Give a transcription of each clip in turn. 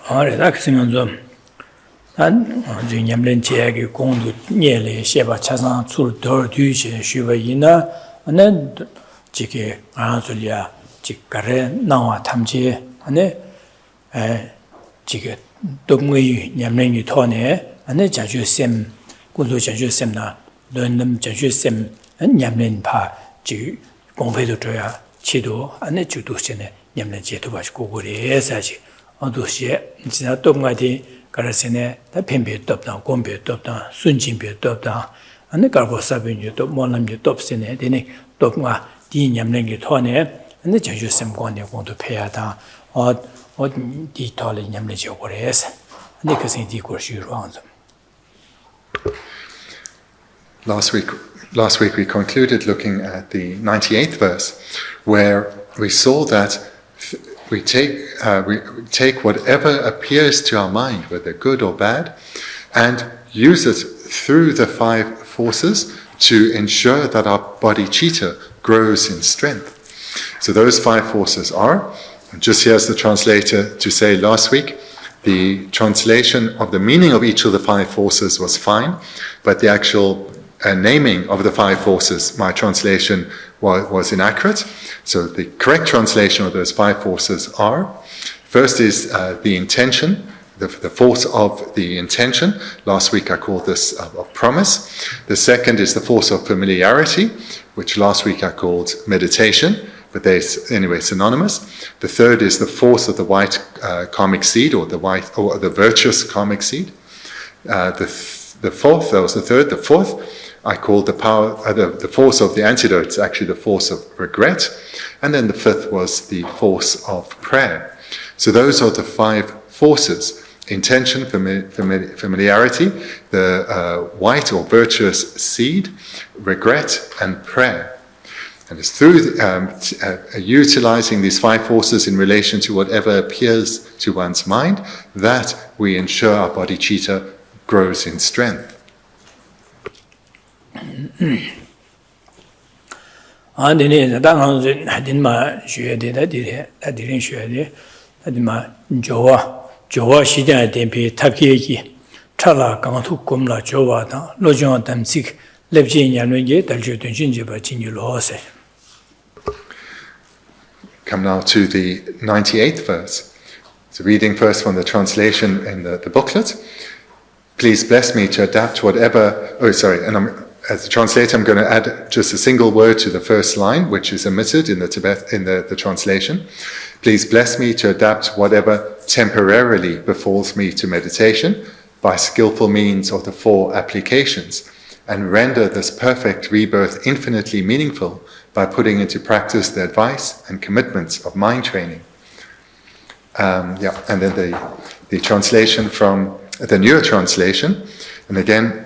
Alright, that's 좀 난 냠len 제약이 공도 녀래 셰바 차상 출 더뒤시 쉬바이나 안에 지게 아줄이야 지가래 나와 탐지 안에 지게 동의 냠len이 토네 안에 자주셈 고도 자주셈나 넌놈 자주셈 냠len 파 지 공회도 줘야 치도 안에 주도시네 냠len 제도 가지고 그래서지 어도시에 진짜 동가디 가르세네 다 펜베 덥다 곰베 덥다 순진베 덥다 안에 가고 사빈유도 몰람유 덥세네 되네 덥가 디냠랭이 토네 안에 자주셈 권에 공도 패야다 디톨이 냠레죠 그래서 안에 그생 디고시로 Last week we concluded looking at the 98th verse, where we saw that we take whatever appears to our mind, whether good or bad, and use it through the five forces to ensure that our bodhicitta grows in strength. So those five forces are, just here's the translator to say last week, the translation of the meaning of each of the five forces was fine, but the actual naming of the five forces, my translation was inaccurate. So the correct translation of those five forces are, first is the intention, the force of the intention. Last week I called this of promise. The second is the force of familiarity, which last week I called meditation, but they're anyway synonymous. The third is the force of the white karmic seed, or the virtuous karmic seed. The fourth, that was the third. The fourth I called the force of the antidote. It's actually the force of regret. And then the fifth was the force of prayer. So those are the five forces: intention, familiarity, the white or virtuous seed, regret, and prayer. And it's through utilizing these five forces in relation to whatever appears to one's mind that we ensure our bodhicitta grows in strength. 안데네 당한 하딘마 쉐데다 디레 다디린 쉐데 하딘마 조와 시대에 대비 탑기기 차라 강투 곰라 조와다 로정 담식 렙지냐는게 달주든 진지바 진유로세. Come now to the 98th verse. So reading first from the translation in the booklet. Please bless me to adapt whatever... as a translator, I'm going to add just a single word to the first line, which is omitted in the translation. Please bless me to adapt whatever temporarily befalls me to meditation by skillful means of the four applications, and render this perfect rebirth infinitely meaningful by putting into practice the advice and commitments of mind training. And then the translation from the newer translation, and again,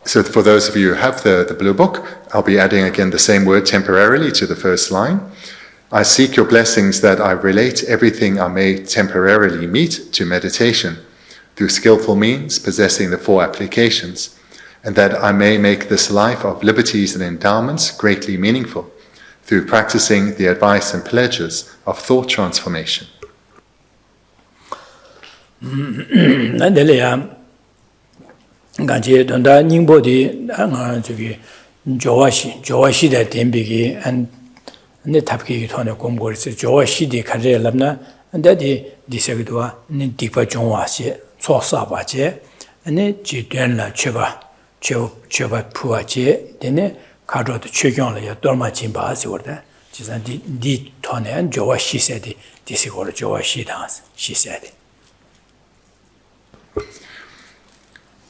so for those of you who have the blue book, I'll be adding again the same word temporarily to the first line. I seek your blessings that I relate everything I may temporarily meet to meditation through skillful means possessing the four applications, and that I may make this life of liberties and endowments greatly meaningful through practicing the advice and pledges of thought transformation. 간제 돈다 닝보디 저기 조와시다 덴비기 네 탑기 토네 공고르스 조와시디 카레랍나 안다디 디세기도와 네 디파 종와시 초사바제 네 지된라 chopa puja dene kadro chögyong la dorma jimba siwada jisan di tone jowa shi sedi disigor jowa shi dance shi sedi.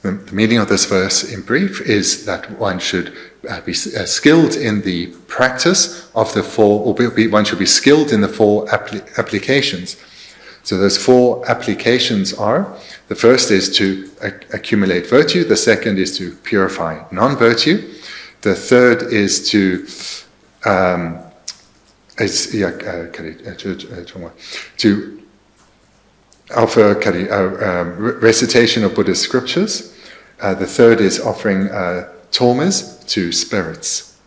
The meaning of this verse in brief is that one should be skilled in the practice of the four, or one should be skilled in the four applications. So those four applications are, the first is to accumulate virtue, the second is to purify non-virtue, the third is to offer recitation of Buddhist scriptures. The third is offering tormas to spirits.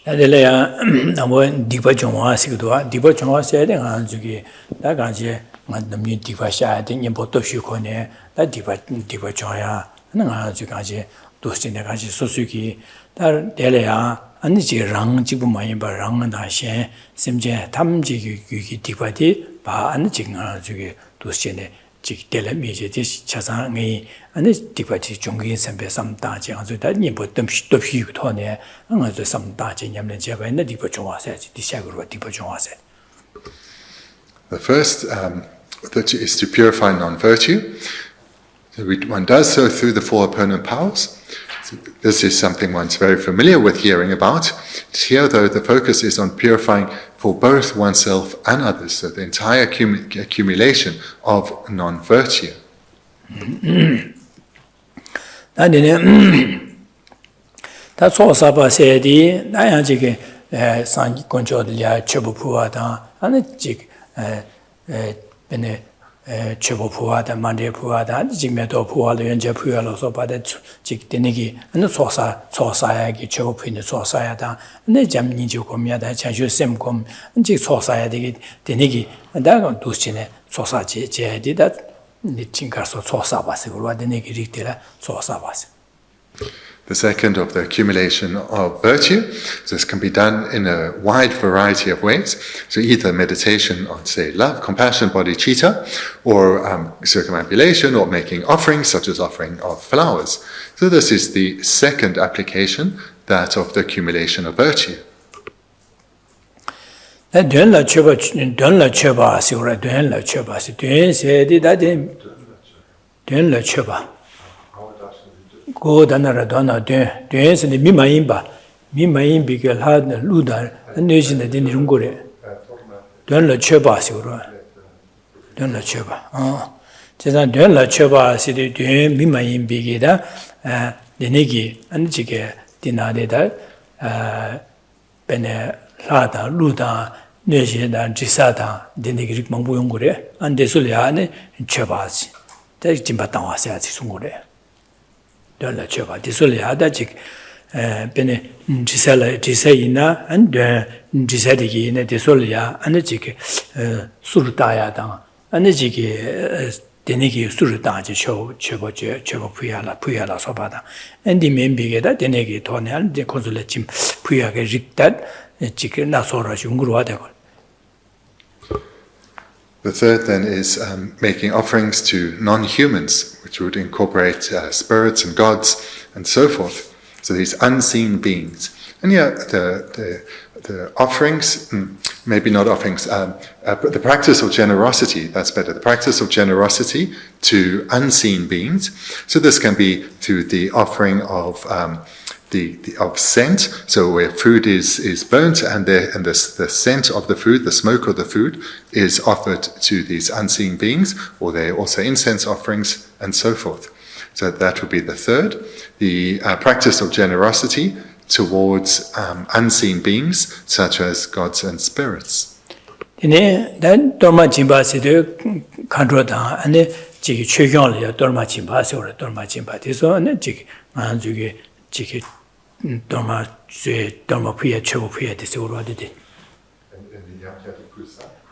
Adelea, our deeper Jonwas, deeper Jonwas said, and Zugi, that Gaji, the new deeper shad in Potosukone, that deeper Joya, and Zugaji, Dustin Gaji Suzuki, that Delia, and the Rang Jibumai Barang and Ashe, Simje, Tamji, Dipati, Ba and Jinga Zugi, Dustin. Jik tele meje this chazang and this dipati jungi sembe some daji and so that you put them to few tone and some daji yamlen java and the deeper jonga said, the shaguru deeper jonga said. The first virtue is to purify non-virtue. So one does so through the four opponent powers. So this is something one's very familiar with hearing about. Here, though, the focus is on purifying for both oneself and others, so the entire accumulation of non-virtue. That's all Saba said. I am Jig San Conjolia Chebupuada and a jig Bene Chebupuada, Mande Puada, Jigmeto Puada, and Japualo, so by the Jig Denigi, and the Sorsayagi, Chopin, the Sorsayada, and the Jam Ninjocomia, the Chanju Semcom, and Jig Sorsayadi, Denigi, and Dagon Dusine, Sorsaji, did that. The Chinkaso Sorsabas, the Negi Sorsabas. The second of the accumulation of virtue. So this can be done in a wide variety of ways. So either meditation on, say, love, compassion, bodhicitta, or circumambulation, or making offerings, such as offering of flowers. So this is the second application, that of the accumulation of virtue. Lama Chöpa. Go Danara Donna Dance and the Mimaimba, Mimaimbi had the Luda, and nation that didn't Rungure. Lama Chöpa, Lama Chöpa. Oh, just Lama Chöpa, city to him, Mimaimbi, the Negi, and Chike, Dinadeda, Bene Lada, Luda, nation and Gisada, the Negric Mambungure, and the Suliane, and Chöpas. That's Timbatan said Sungure. La Chöpa, the Soliadagic Bene Gisaina and Gisadi in the Solia and the Jig Surtayada and the Jig Denegi Surtaji show Chebo Puyala Sobada and the main bigger the Negi Tonal, the Consulachim Puyaga Jictad, Chicken Nasora Jungruada. The third then is making offerings to non-humans, which would incorporate spirits and gods and so forth. So these unseen beings. And the offerings, maybe not offerings, the practice of generosity, that's better, the practice of generosity to unseen beings. So this can be through the offering of of scent, so where food is burnt and the scent of the food, the smoke of the food, is offered to these unseen beings, or they're also incense offerings and so forth. So that would be the third. The practice of generosity towards unseen beings, such as gods and spirits. Then Dorma Jimba said, Kandroda, and the Jig Chögyong, Dorma Jimba, or Dorma Jimba, this one, and Jig, and Jig. Dorma Puya, Chopa Puya, this already.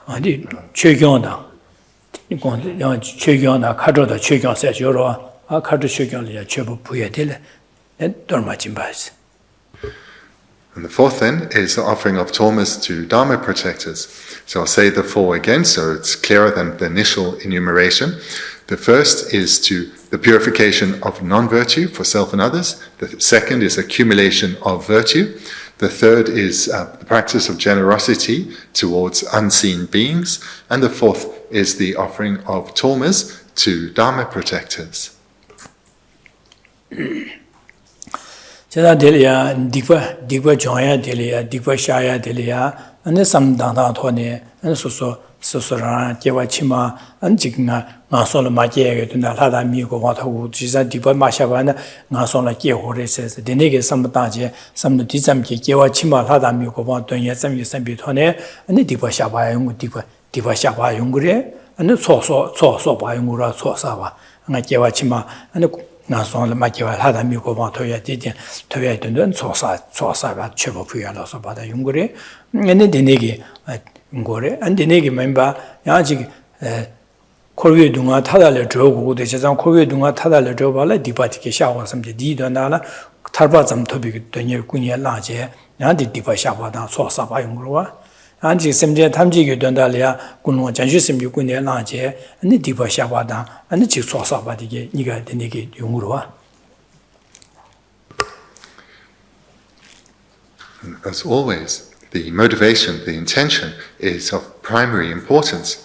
And the Chögyong, Chögyong, Kadro, the Chögyong says, Yoro, a Kadro Chögyong, Chopa Puya, and Dorma Jimbas. And the fourth then is the offering of tormas to Dharma protectors. So I'll say the four again, so it's clearer than the initial enumeration. The first is to the purification of non-virtue for self and others. The second is accumulation of virtue. The third is the practice of generosity towards unseen beings. And the fourth is the offering of tormas to Dharma protectors. Jada Delia, Digwa Joya Delia, Digwa Shaya Delia, and the Samdana Tony, and Susura, Jewachima, and Jigna, Nasola Magia, to Nalada Migo, Watahu, Jisa Dipa Mashavana, Nasola Gehore says, the Nege Samdaje, some Dizamki, Jewachima, Lada Migo, Watonia, some Sambitone, and the Dipa Shabayung, Dipa Shabayungre, and the Soso Bayungura Sosawa, and Jewachima, and the 나선 마키와 하다 미고바 토야 디디 토야 된던 소사가 최고 부여라서 받아 용거래 근데 되네기 용거래 안 되네기 멤버 야지 코르웨 동아 타달을 저고 대체상 코르웨 동아 타달을 저발에 디바티케 샤와섬제 디도나라 탈바점 토비기 되니 군이 라제 야디 디바 샤바다 소사바 용거와 안지 semje 탐지 교단달이야 군노 전시 semje 군에 나제 아니 디바 샤바다 아니 지 소사바디게 니가 되게 용으로와 As always, the motivation, the intention is of primary importance.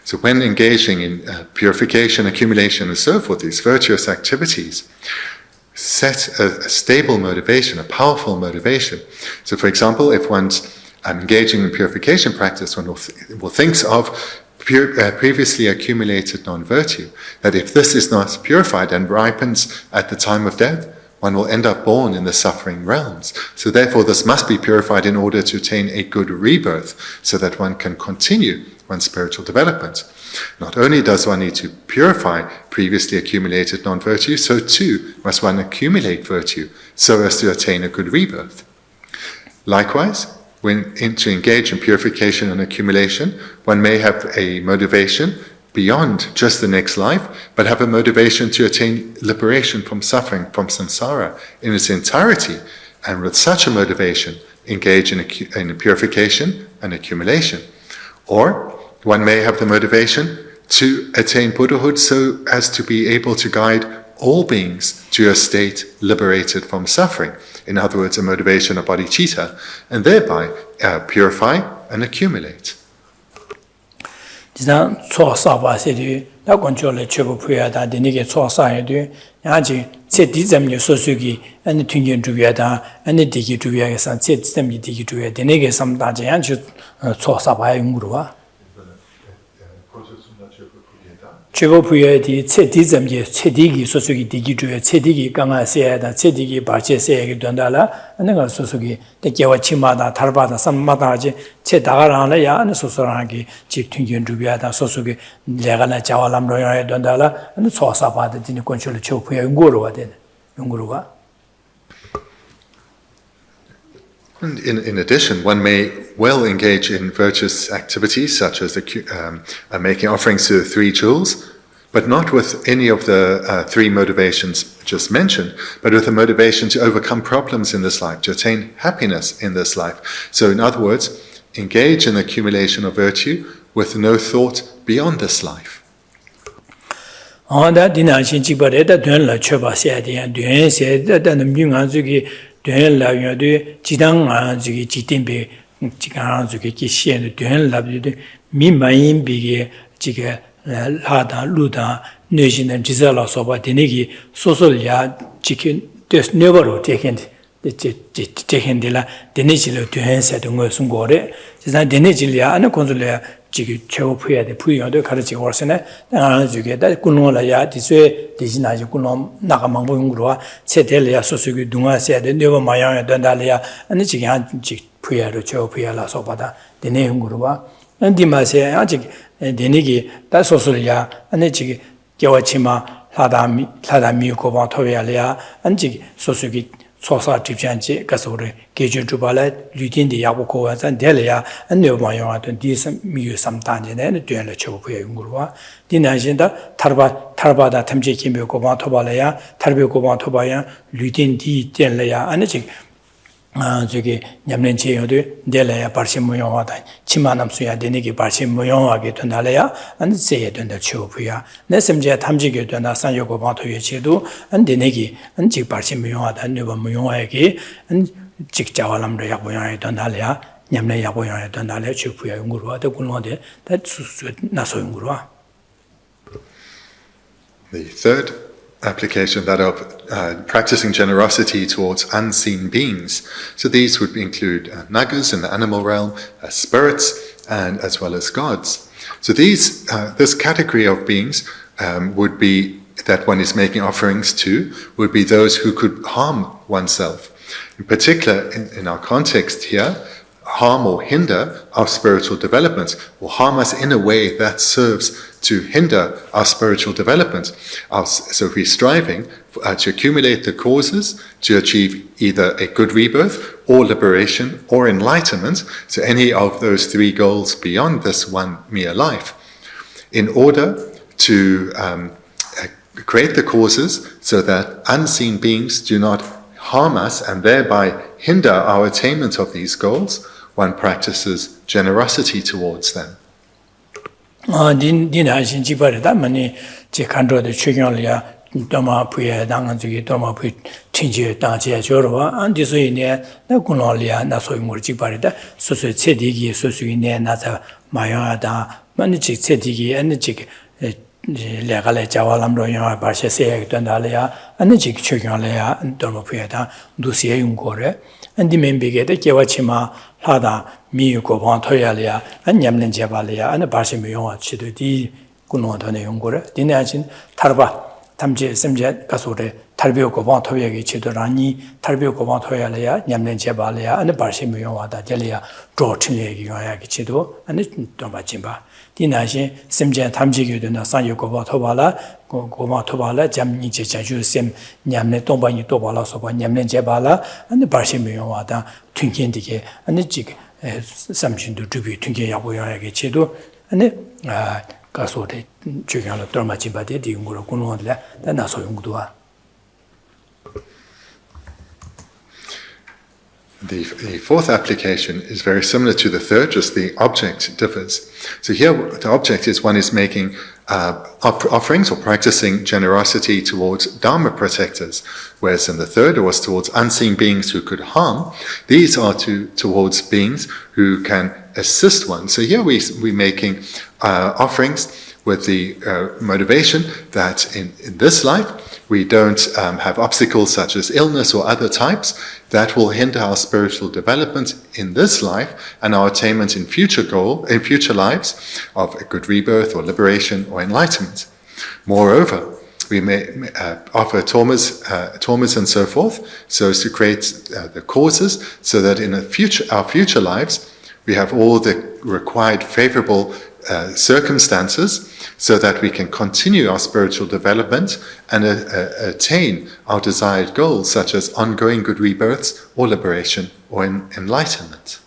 So when engaging in purification, accumulation and so forth, these virtuous activities, set a stable motivation, a powerful motivation. So for example, if one's engaging in purification practice, one will think of previously accumulated non-virtue, that if this is not purified and ripens at the time of death, one will end up born in the suffering realms. So therefore this must be purified in order to attain a good rebirth, so that one can continue one's spiritual development. Not only does one need to purify previously accumulated non-virtue, so too must one accumulate virtue, so as to attain a good rebirth. Likewise, when to engage in purification and accumulation, one may have a motivation beyond just the next life, but have a motivation to attain liberation from suffering, from samsara in its entirety, and with such a motivation, engage in purification and accumulation. Or one may have the motivation to attain Buddhahood so as to be able to guide all beings to a state liberated from suffering. In other words, a motivation of bodhicitta, and thereby purify and accumulate. 지난 소사바세디 나 건조를 최고 부여하다 되게 소사에도 야지 제디점이 소수기 아니 튕긴 주의하다 아니 되게 주의하게서 제디점이 되게 주의해 되게 삼다지 양주 소사바의 용으로와 최고 부여디 제디점이 제디기 소수기 되게 주의 제디기 강하세야다 제디기 바체세야게 된다라 내가 소수기 대개와 치마다 달바다 삼마다지 제 다가라야 아니 소소하게 집 튕긴 주의하다 소수기 내가나 자와람로야 된다라 아니 소사바다 되는 건조를 최고 부여 용으로와 되는 용으로와 In addition, one may well engage in virtuous activities such as making offerings to the three jewels, but not with any of the three motivations just mentioned, but with a motivation to overcome problems in this life, to attain happiness in this life. So in other words, engage in the accumulation of virtue with no thought beyond this life. 지당 저기 지템베 지강 저기 기시에 되는 라비도 미마인 비게 지게 하다 루다 뇌신은 지살아서 봐 되네기 소설야 지킨 데스 네버로 되겐데 되겐데라 되네질로 되hen세도 것은 거래 지난 되네질이야 아니 콘솔이야 지기 최고 부여돼 부여도 가르치고 왔으네 나는 주게다 군노라야 디스에 디지나지 군노 나가만 보용으로와 세텔이야 소수기 동아세데 네버 마양에 된다리야 아니 지기 한 부여로 최고 부여라서 받아 되네 용으로와 안디마세 아직 되네기 다 소설이야 아니 지기 겨와치마 사다미 고바 토야리야 안지 소수기 소사 집jan지 가서를 계절 주발에 류딘데 야고고와산 델이야 안내마용하던 디스 미유 삼단제네 되는 최고부의 연구와 디나신다 타르바다 탐지 김에 고바 토발이야 타르베 고바 토바야 류딘디 델이야 아니지 저기 냠렌체요도 델이야 발신 모용하다 치마남수야 되네기 발신 모용하게 된다래야 안 세야 된다 최고부야 내 심지어 탐지게 된다 산요고 바토예체도 안 되네기 안직 발신 모용하다 네번 모용하게 안 직자와람도 약보용하게 된다래야 냠내 약보용하게 된다래 최고부야 연구로와 대군로데 다 수수 나서 연구로와 The third application, that of practicing generosity towards unseen beings. So these would include nagas in the animal realm, spirits, and as well as gods. So this category of beings would be that one is making offerings to, would be those who could harm oneself. In particular, in our context here, harm or hinder our spiritual development, or harm us in a way that serves to hinder our spiritual development. So if we're striving to accumulate the causes to achieve either a good rebirth or liberation or enlightenment, so any of those three goals beyond this one mere life, in order to create the causes so that unseen beings do not harm us and thereby hinder our attainment of these goals, one practices generosity towards them. Doma Puja Danganzuki, Doma Pu Tinji Dangja Jorva, and this way near the Gunolia, Naso Murjibarida, Sosu Sedigi, Sosu ne Nata Mayada, Manichi Sedigi, and the Jig Legale Javalam Roya, Barshase, Dandalia, and the Jig Chugalea, and Doma Puja, Dusia Ungore, and the Membige, the Gewachima, Hada, Miyuko Toyalia, and Yamlen Javalia, and the Barshimion Chidu, Gunotane Ungore, Dinajin, Tarba. 탐제 semje 가소레 탈비오 고방 토역이 제도라니 탈비오 고방 토야래야 냠낸 제발래야 아니 바시미용 와다 젤이야 조친례기 요야기 제도 아니 좀 받침바 디나시 semje 탐지게 되나 산요 고방 토발라 고방 토발라 잠니 제자주 셈 냠내 동반이 또발라서 봐 냠낸 제발라 아니 바시미용 와다 튕긴디게 아니 지 삼신도 주비 튕게 야고 요야기 제도 아니 가소레 주경을 떨마지바데 디응고로 군원들 다 소용도와. The fourth application is very similar to the third, just the object differs. So here the object is one is making offerings or practicing generosity towards Dharma protectors, whereas in the third it was towards unseen beings who could harm. These are towards beings who can assist one. So here we're making offerings with the motivation that in this life we don't have obstacles such as illness or other types that will hinder our spiritual development in this life and our attainment in future lives of a good rebirth or liberation or enlightenment. Moreover, we may offer tormas and so forth, so as to create the causes, so that in our future lives we have all the required favorable circumstances, so that we can continue our spiritual development and attain our desired goals, such as ongoing good rebirths or liberation or enlightenment.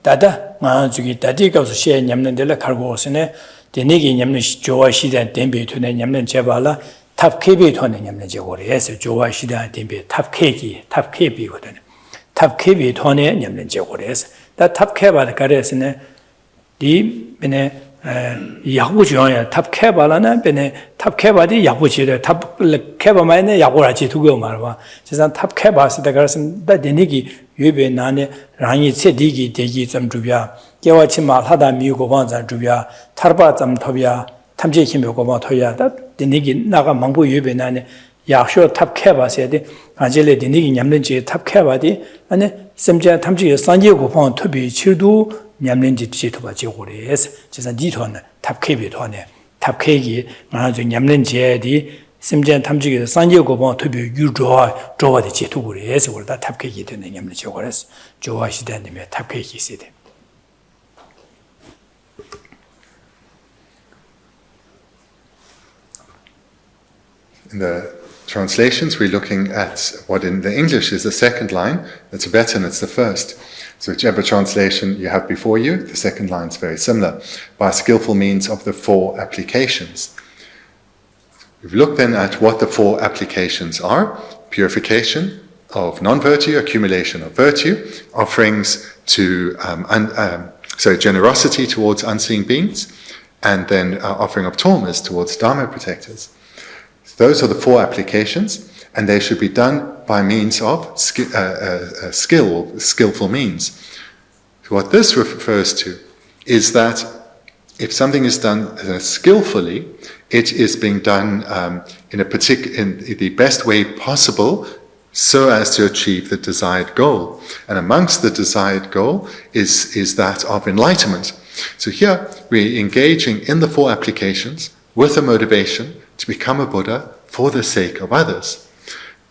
다다 마주기 다디가서 시에 냠는데라 갈고 오스네 데네기 냠는 조와 시대 덴비 토네 냠는 제발라 탑케비 토네 냠는 제고리에서 조와 시대 덴비 탑케비거든 탑케비 토네 냠는 제고리에서 다 탑케바를 가려서네 디 베네 야구지요야 탑케바라나 베네 탑케바디 야구지래 탑케바마네 야구라지 두고 말봐 세상 탑케바스다 그래서 다 데네기 유베 나네 랑이 체디기 대기 좀 주비야 개와치 말하다 미고 반자 주비야 타르바 좀 토비야 탐제 힘이 고마 토야 다 데니기 나가 망부 유베 나네 야쇼 탑케바세데 아젤레 데니기 냠는지 탑케바디 아니 semja 탐지 산제 고판 토비 치도 냠는지 지토바 지고레스 제가 디토는 탑케비 토네 탑케기 나저 냠는지에디 심지어 탐지기도 산제고본 특히 유조와 조와의 제도를 해서 우리가 탑케기 되는 냠을 적어서 조와 시대님의 탑케기 시대. In the translations, we're looking at what in the English is the second line, the Tibetan it's the first. So whichever translation you have before you, the second line is very similar, by skillful means of the four applications. We've looked then at what the four applications are: purification of non-virtue, accumulation of virtue, offerings to generosity towards unseen beings, and then offering of tormas towards Dharma protectors. So those are the four applications, and they should be done by means of skillful means. So what this refers to is that if something is done skillfully, it is being done in the best way possible so as to achieve the desired goal. And amongst the desired goal is that of enlightenment. So here we're engaging in the 4 applications with a motivation to become a Buddha for the sake of others.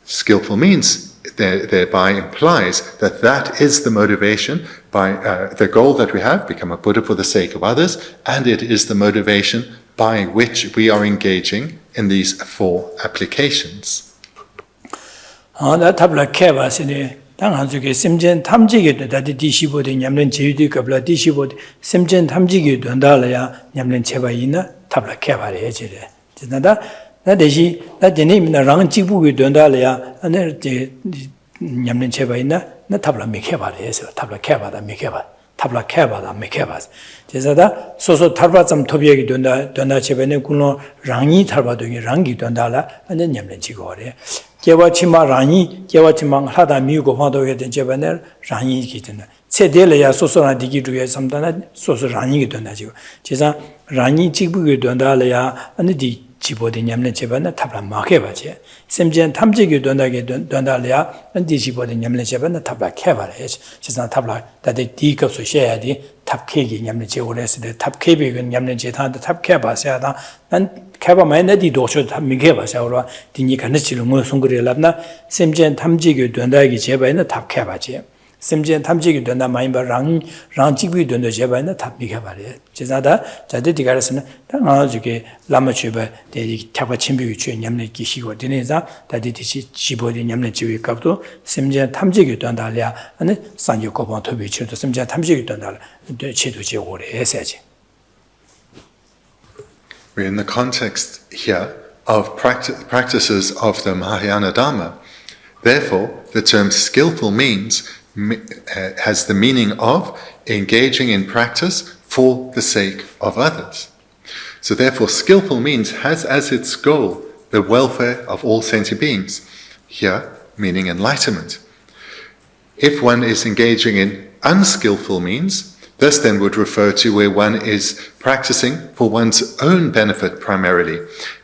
Skillful means thereby implies that that is the motivation by the goal that we have, become a Buddha for the sake of others, and it is the motivation by which we are engaging in these 4 applications. tabla keba sine 당한주게 심전 탐지게 다디 디시보데 냠len 제유디 갑라 디시보데 심전 탐지게 된다라야 냠len 제바 있나 탑라 개발해 지래 진짜다 나 대시 나 제네미나 랑 지부게 된다라야 안에 제 냠len 제바 있나 나 탑라 미개발해서 탑라 개발다 미개발 탑라 개발다 미개발 제자다 소소 탑라 좀 토비하게 된다 제베네 군노 랑이 탑라도게 랑기 된다라 안에 냠len 지고래 개와치마 라니 개와치마 하다 미고 화도에 된 제반을 라니 기든 세대려야 소소나 디기주에 삼다나 소소 라니게 된다 지고 제가 라니 지부게 된다려야 아니디 지보데 냠네 제반을 탑라 마게 봐지 샘전 탐지게 된다게 된다려야 안디 지보데 냠네 제반을 탑라 캐바래 제가 탑라 다데 디급소 셔야디 탑케기 냠네 제오레스데 탑케비가 냠네 제타한테 탑캐바셔야다 난 캐바 마이네디 도쇼 탑미게바셔로 디니 간치로 뭐 송그레랍나 샘전 탐지게 된다게 제반을 탑캐바지 샘전 탐지게 된다 마이바 랑 지구이 된다 제반을 탑미게바래 제자다 자데 디가르스는 당아주게 라마 Chöpa 대기 타바 침비기 주에 냠네 기시고 되네자 다디디시 지보디 냠네 지위 값도 샘전 탐지게 된다려 아니 산지 고번 토비치도 샘전 탐지게 된다려 제도 제고래 해야지. We're in the context here of practices of the Mahayana Dharma. Therefore, the term skillful means has the meaning of engaging in practice for the sake of others. So therefore, skillful means has as its goal the welfare of all sentient beings, here meaning enlightenment. If one is engaging in unskillful means, this then would refer to where one is practicing for one's own benefit primarily,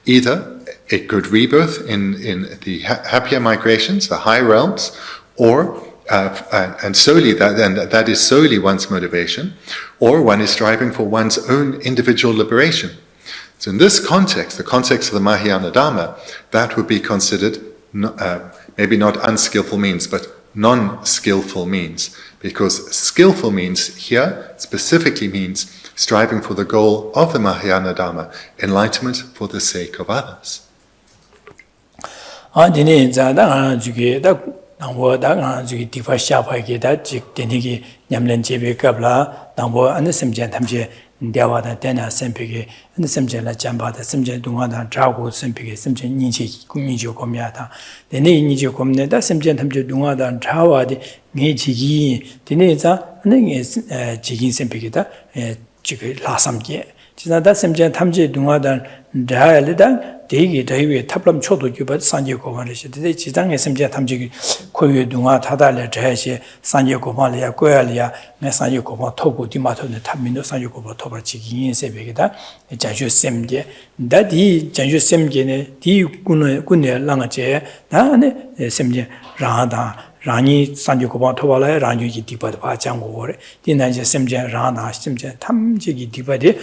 either a good rebirth in the happier migrations, the high realms, or and solely that is solely one's motivation, or one is striving for one's own individual liberation. So in this context, the context of the Mahayana Dharma, that would be considered maybe not unskillful means, but non-skillful means, because skillful means here specifically means striving for the goal of the Mahayana Dharma, enlightenment for the sake of others. 당보 당아 저기 디파샤파게다 즉 되니기 냠len 제베 갑라 당보 안에 심전 탐지 대화다 되나 샘피게 안에 심전라 잠바다 심전 동화다 자고 샘피게 심전 인지 국민지고 고미하다 되네 인지 고미다 심전 탐지 동화다 자와디 메지기 되네자 안에 지긴 샘피게다 지그 라삼게 지나다 심전 탐지 동화다 자알다 대기 대위에 탑람 초도 규바 산지 고만이시 대 지장에 심지어 탐지 고유 동화 다달래 제시 산지 고만이야 고야리야 내 산지 고만 토고 디마토네 탑민도 산지 고만 토바 지긴 세베게다 자주 셈게 다디 자주 셈게네 디 군에 랑아제 나네 셈게 라다 라니 산지 고만 토발에 라니지 디바도 바장고래 디나제 셈게 라나 셈게 탐지기 디바데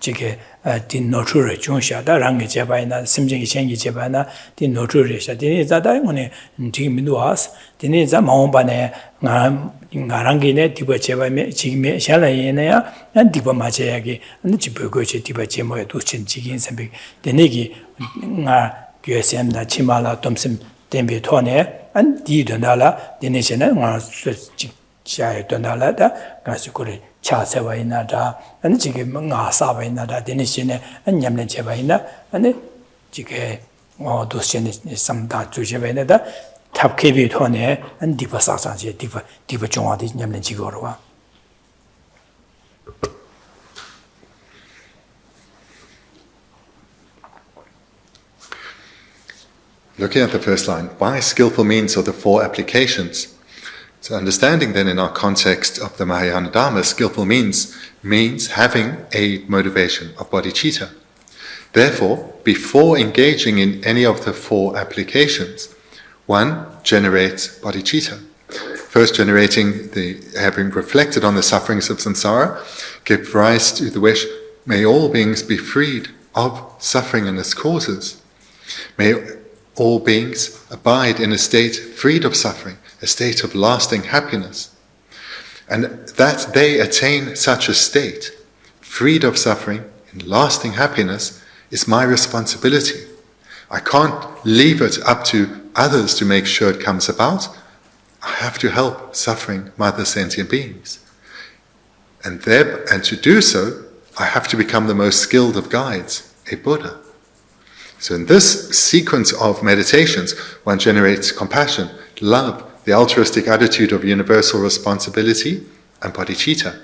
지게 딘 노트를 중시하다 랑게 제바이나 심정이 생기 제바나 딘 노트를 샤 딘이 자다이문에 지금도 와스 딘이 자 마음반에 나랑게네 디바 제바메 지금에 샬라이네야 난 디바 마제야기 안 지부고체 디바 제모에 도친 지긴 선배 데네기 나 교쌤다 치마라 덤심 덴비 토네 안 디던달라 데네시네 나 샤에 돈달라다 가시고리 차세바이나다 아니 지금 뭔가 사바이나다 데니시네 냠네 제바이나 아니 지게 도시네 삼다 주제바이나다 탑케비 토네 안 디바사사제 디바 종아디 냠네 지고로와 Looking at the first line, why skillful means are the 4 applications. So understanding then in our context of the Mahayana Dharma, skillful means having a motivation of bodhicitta. Therefore, before engaging in any of the 4 applications, one generates bodhicitta. First generating having reflected on the sufferings of samsara, give rise to the wish, may all beings be freed of suffering and its causes. May all beings abide in a state freed of suffering, a state of lasting happiness. And that they attain such a state, freed of suffering and lasting happiness, is my responsibility. I can't leave it up to others to make sure it comes about. I have to help suffering mother sentient beings. And to do so, I have to become the most skilled of guides, a Buddha. So in this sequence of meditations, one generates compassion, love, the altruistic attitude of universal responsibility, and bodhicitta.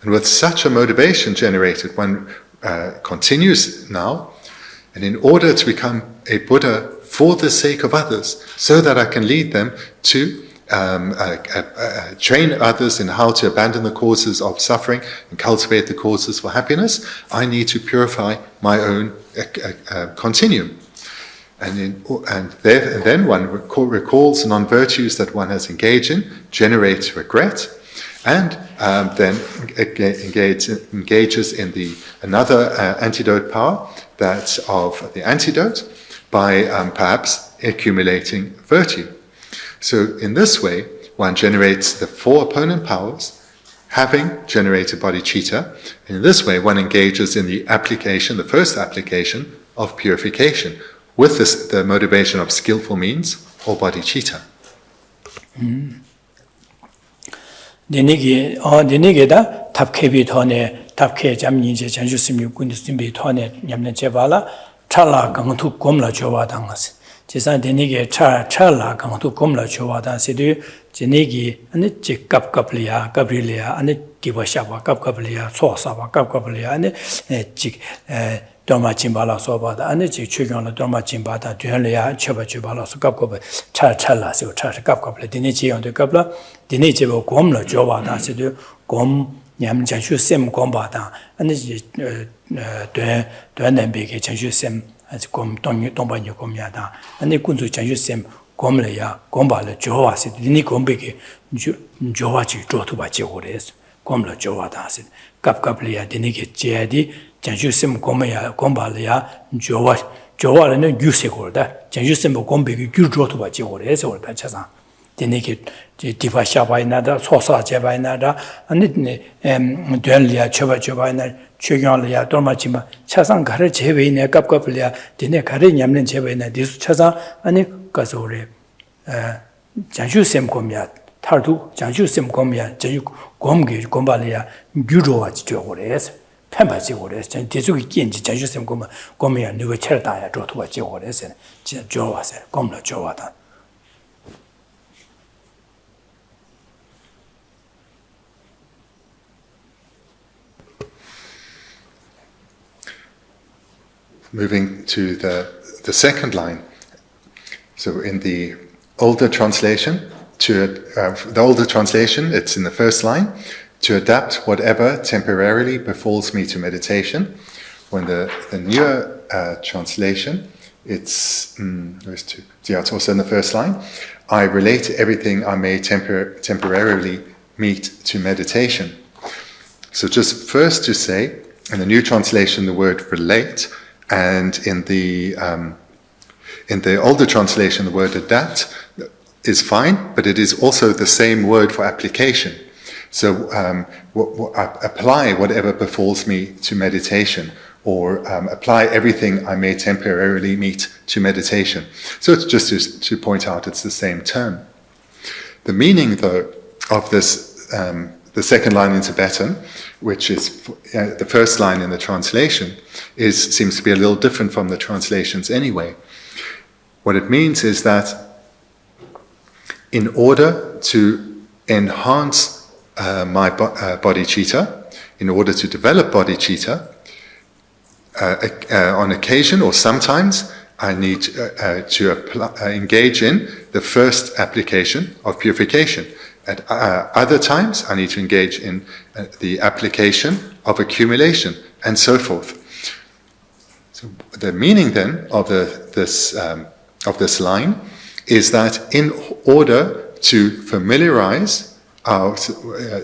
And with such a motivation generated, one continues now, and in order to become a Buddha for the sake of others, so that I can lead them to train others in how to abandon the causes of suffering and cultivate the causes for happiness, I need to purify my own continuum. And then one recalls non-virtues that one has engaged in, generates regret, and then engages in another antidote power, that of the antidote, by perhaps accumulating virtue. So in this way, one generates the four opponent powers, having generated bodhicitta, and in this way one engages in the first application of purification, with the motivation of skillful means, or bodhicitta. Denige da tapkebi thone tapke jamni je janju simyu kun simbi thone nyamne chevala chala gangtu komla chowa dangas. Jisan denige chala gangtu komla chowa dan sidu jenegi ane je kaplia gabrilia ane divashaba kaplia sosa kaplia ane jik Dharma Jimbala Sobada, and the Chugana Dharma Jimbata, Dualia, Chopa Jubala, Sokapa, Chala, so Chach Kapla, Dinichi on the Kapla, Dinichi Gomla, Jova, Dansidu, Gom, Yam Janshu Sim Gombata, and this Duan Big Janshu Sim as Gom Tomba Yokomiata, and the Kunzu Janshu Sim Gomlea, Gombala, Jova, Dini Gombiki, Jovachi, Jotubachi, Gomla Jova Dansit, Kaplia, Diniki Jadi. Janju sim gombalaya jowa ne gyuse gorda janju sim gombe gyu jotu ba ji gore so da chasan deneke diva shabai nada sosa jebai nada ani ne dönliya choba na chögyalya dorma chima chasan gare jebe ne kapkaplia dene gare nyamlen jebe na disu chasan ani kasore janju sim gomya tardu janju sim gomya janju gomge gombalaya gyu jowa ji gore 펜바지 오래서 대중이 끼인지 자주sem 고메야 누가 철다야 저도가 지고래서 진짜 좋아서 겁나 좋아다. Moving to the second line. So in the older translation, it's in the first line. To adapt whatever temporarily befalls me to meditation. When the newer translation, it's also in the first line. I relate everything I may temporarily meet to meditation. So just first to say, in the new translation, the word relate, and in the older translation, the word adapt is fine, but it is also the same word for application. So apply whatever befalls me to meditation, or apply everything I may temporarily meet to meditation. So it's just to point out it's the same term. The meaning, though, of this, the second line in Tibetan, which is the first line in the translation, seems to be a little different from the translations anyway. What it means is that in order to enhance my bodhicitta, in order to develop bodhicitta, on occasion or sometimes I need to engage in the first application of purification. At other times I need to engage in the application of accumulation, and so forth. So the meaning then of this line is that in order to familiarize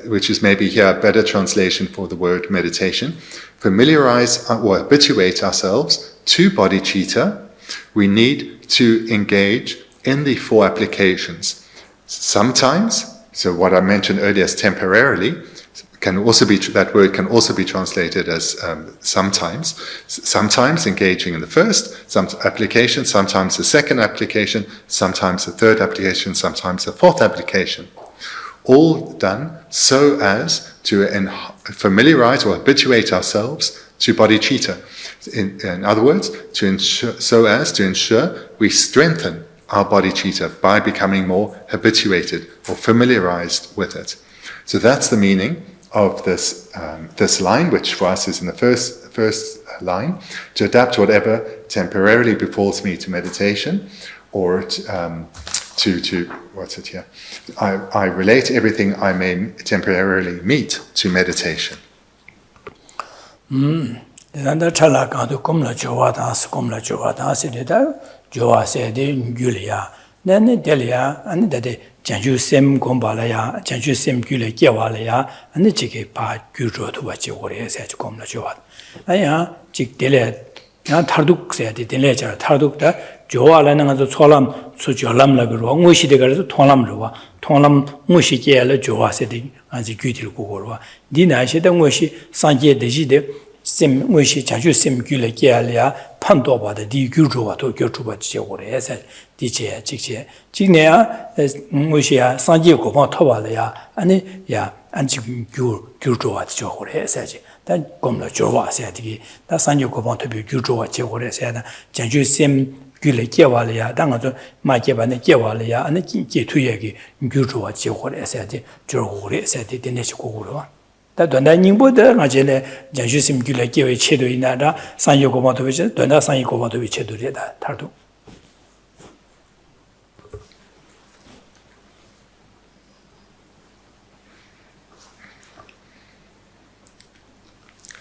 which is maybe here a better translation for the word meditation, familiarize or habituate ourselves to bodhicitta, we need to engage in the 4 applications. Sometimes, so what I mentioned earlier as temporarily, can also be, that word can also be translated as sometimes. Sometimes engaging in the first application, sometimes the second application, sometimes the third application, sometimes the 4th application. All done so as to familiarize or habituate ourselves to bodhicitta. In other words, so as to ensure we strengthen our bodhicitta by becoming more habituated or familiarized with it. So that's the meaning of this line, which for us is in the first line, to adapt whatever temporarily befalls me to meditation, or to what's it here? I relate everything I may temporarily meet to meditation. Nanda chala kandu kumla jowa dansi nida jowa se de gyulia nane delia ane dade janju sem gombala ya janju sem gyule gewala ya ane jige pa gyuro to wachi ore se kumla jowa aya jig dele 야 타르둑 세야 돼. 델레자 타르둑다 조알라는 가서 초람 수조람라 그러 무시데 가서 통람로 와. 통람 무시게를 조와세데 아주具体 고고로 와. 니나시데 무시 상제 되지데 심 무시 자주 심 규를 게알이야 판도바데 디 규조와 도 교주바 지고래 해서 디제 직제 직내야 무시야 상제 고방 토발이야 아니 야 안지 규조와 지고래 해서지 단 검로 조와세야 되기 다 상제 고방 토비 규조와 지고래 해서야 전주 심 규를 게와리야 당어서 마게반에 게와리야 아니 기투예기 규조와 지고래 해서야지 조고래 해서야 되는 고고로 다 돈다 닝보다 가제네 장주심 규를 계획 체도 이나다 상요 고마도 비체 돈다 상요 고마도 비체도리다 탈도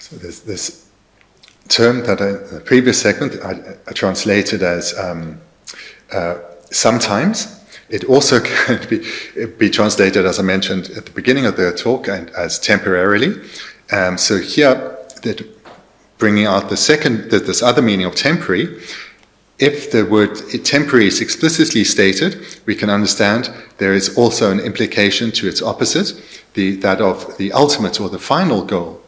So this term that the previous segment I translated as sometimes. It also can be translated, as I mentioned at the beginning of the talk, and as temporarily. So here, that bringing out this other meaning of temporary, if the word temporary is explicitly stated, we can understand there is also an implication to its opposite, that of the ultimate or the final goal.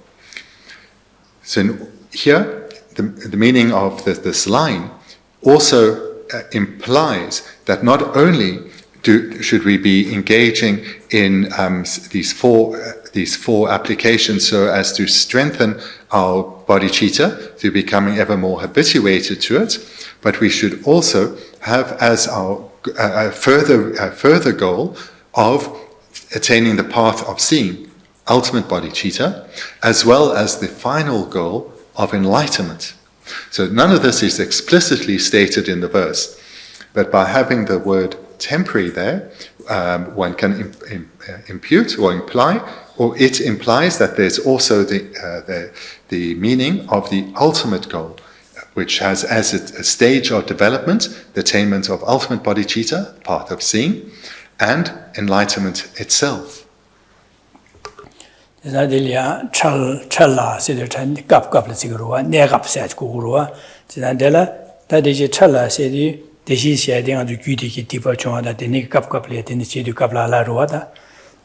So here, the meaning of this line also implies that not only should we be engaging in these four applications so as to strengthen our bodhicitta, to becoming ever more habituated to it, but we should also have as our further goal of attaining the path of seeing, ultimate bodhicitta, as well as the final goal of enlightenment. So none of this is explicitly stated in the verse, but by having the word temporary there, one can impute or imply, or it implies that there's also the meaning of the ultimate goal, which has as a stage of development the attainment of ultimate bodhicitta, path of seeing, and enlightenment itself. Zadelia challa sider chan gap la sigurwa ne gap sa gurwa zandela ta de challa sedi de shi sia de ang ju di ki ti pa chwa da de ni gap le de ni chi du gap la ro da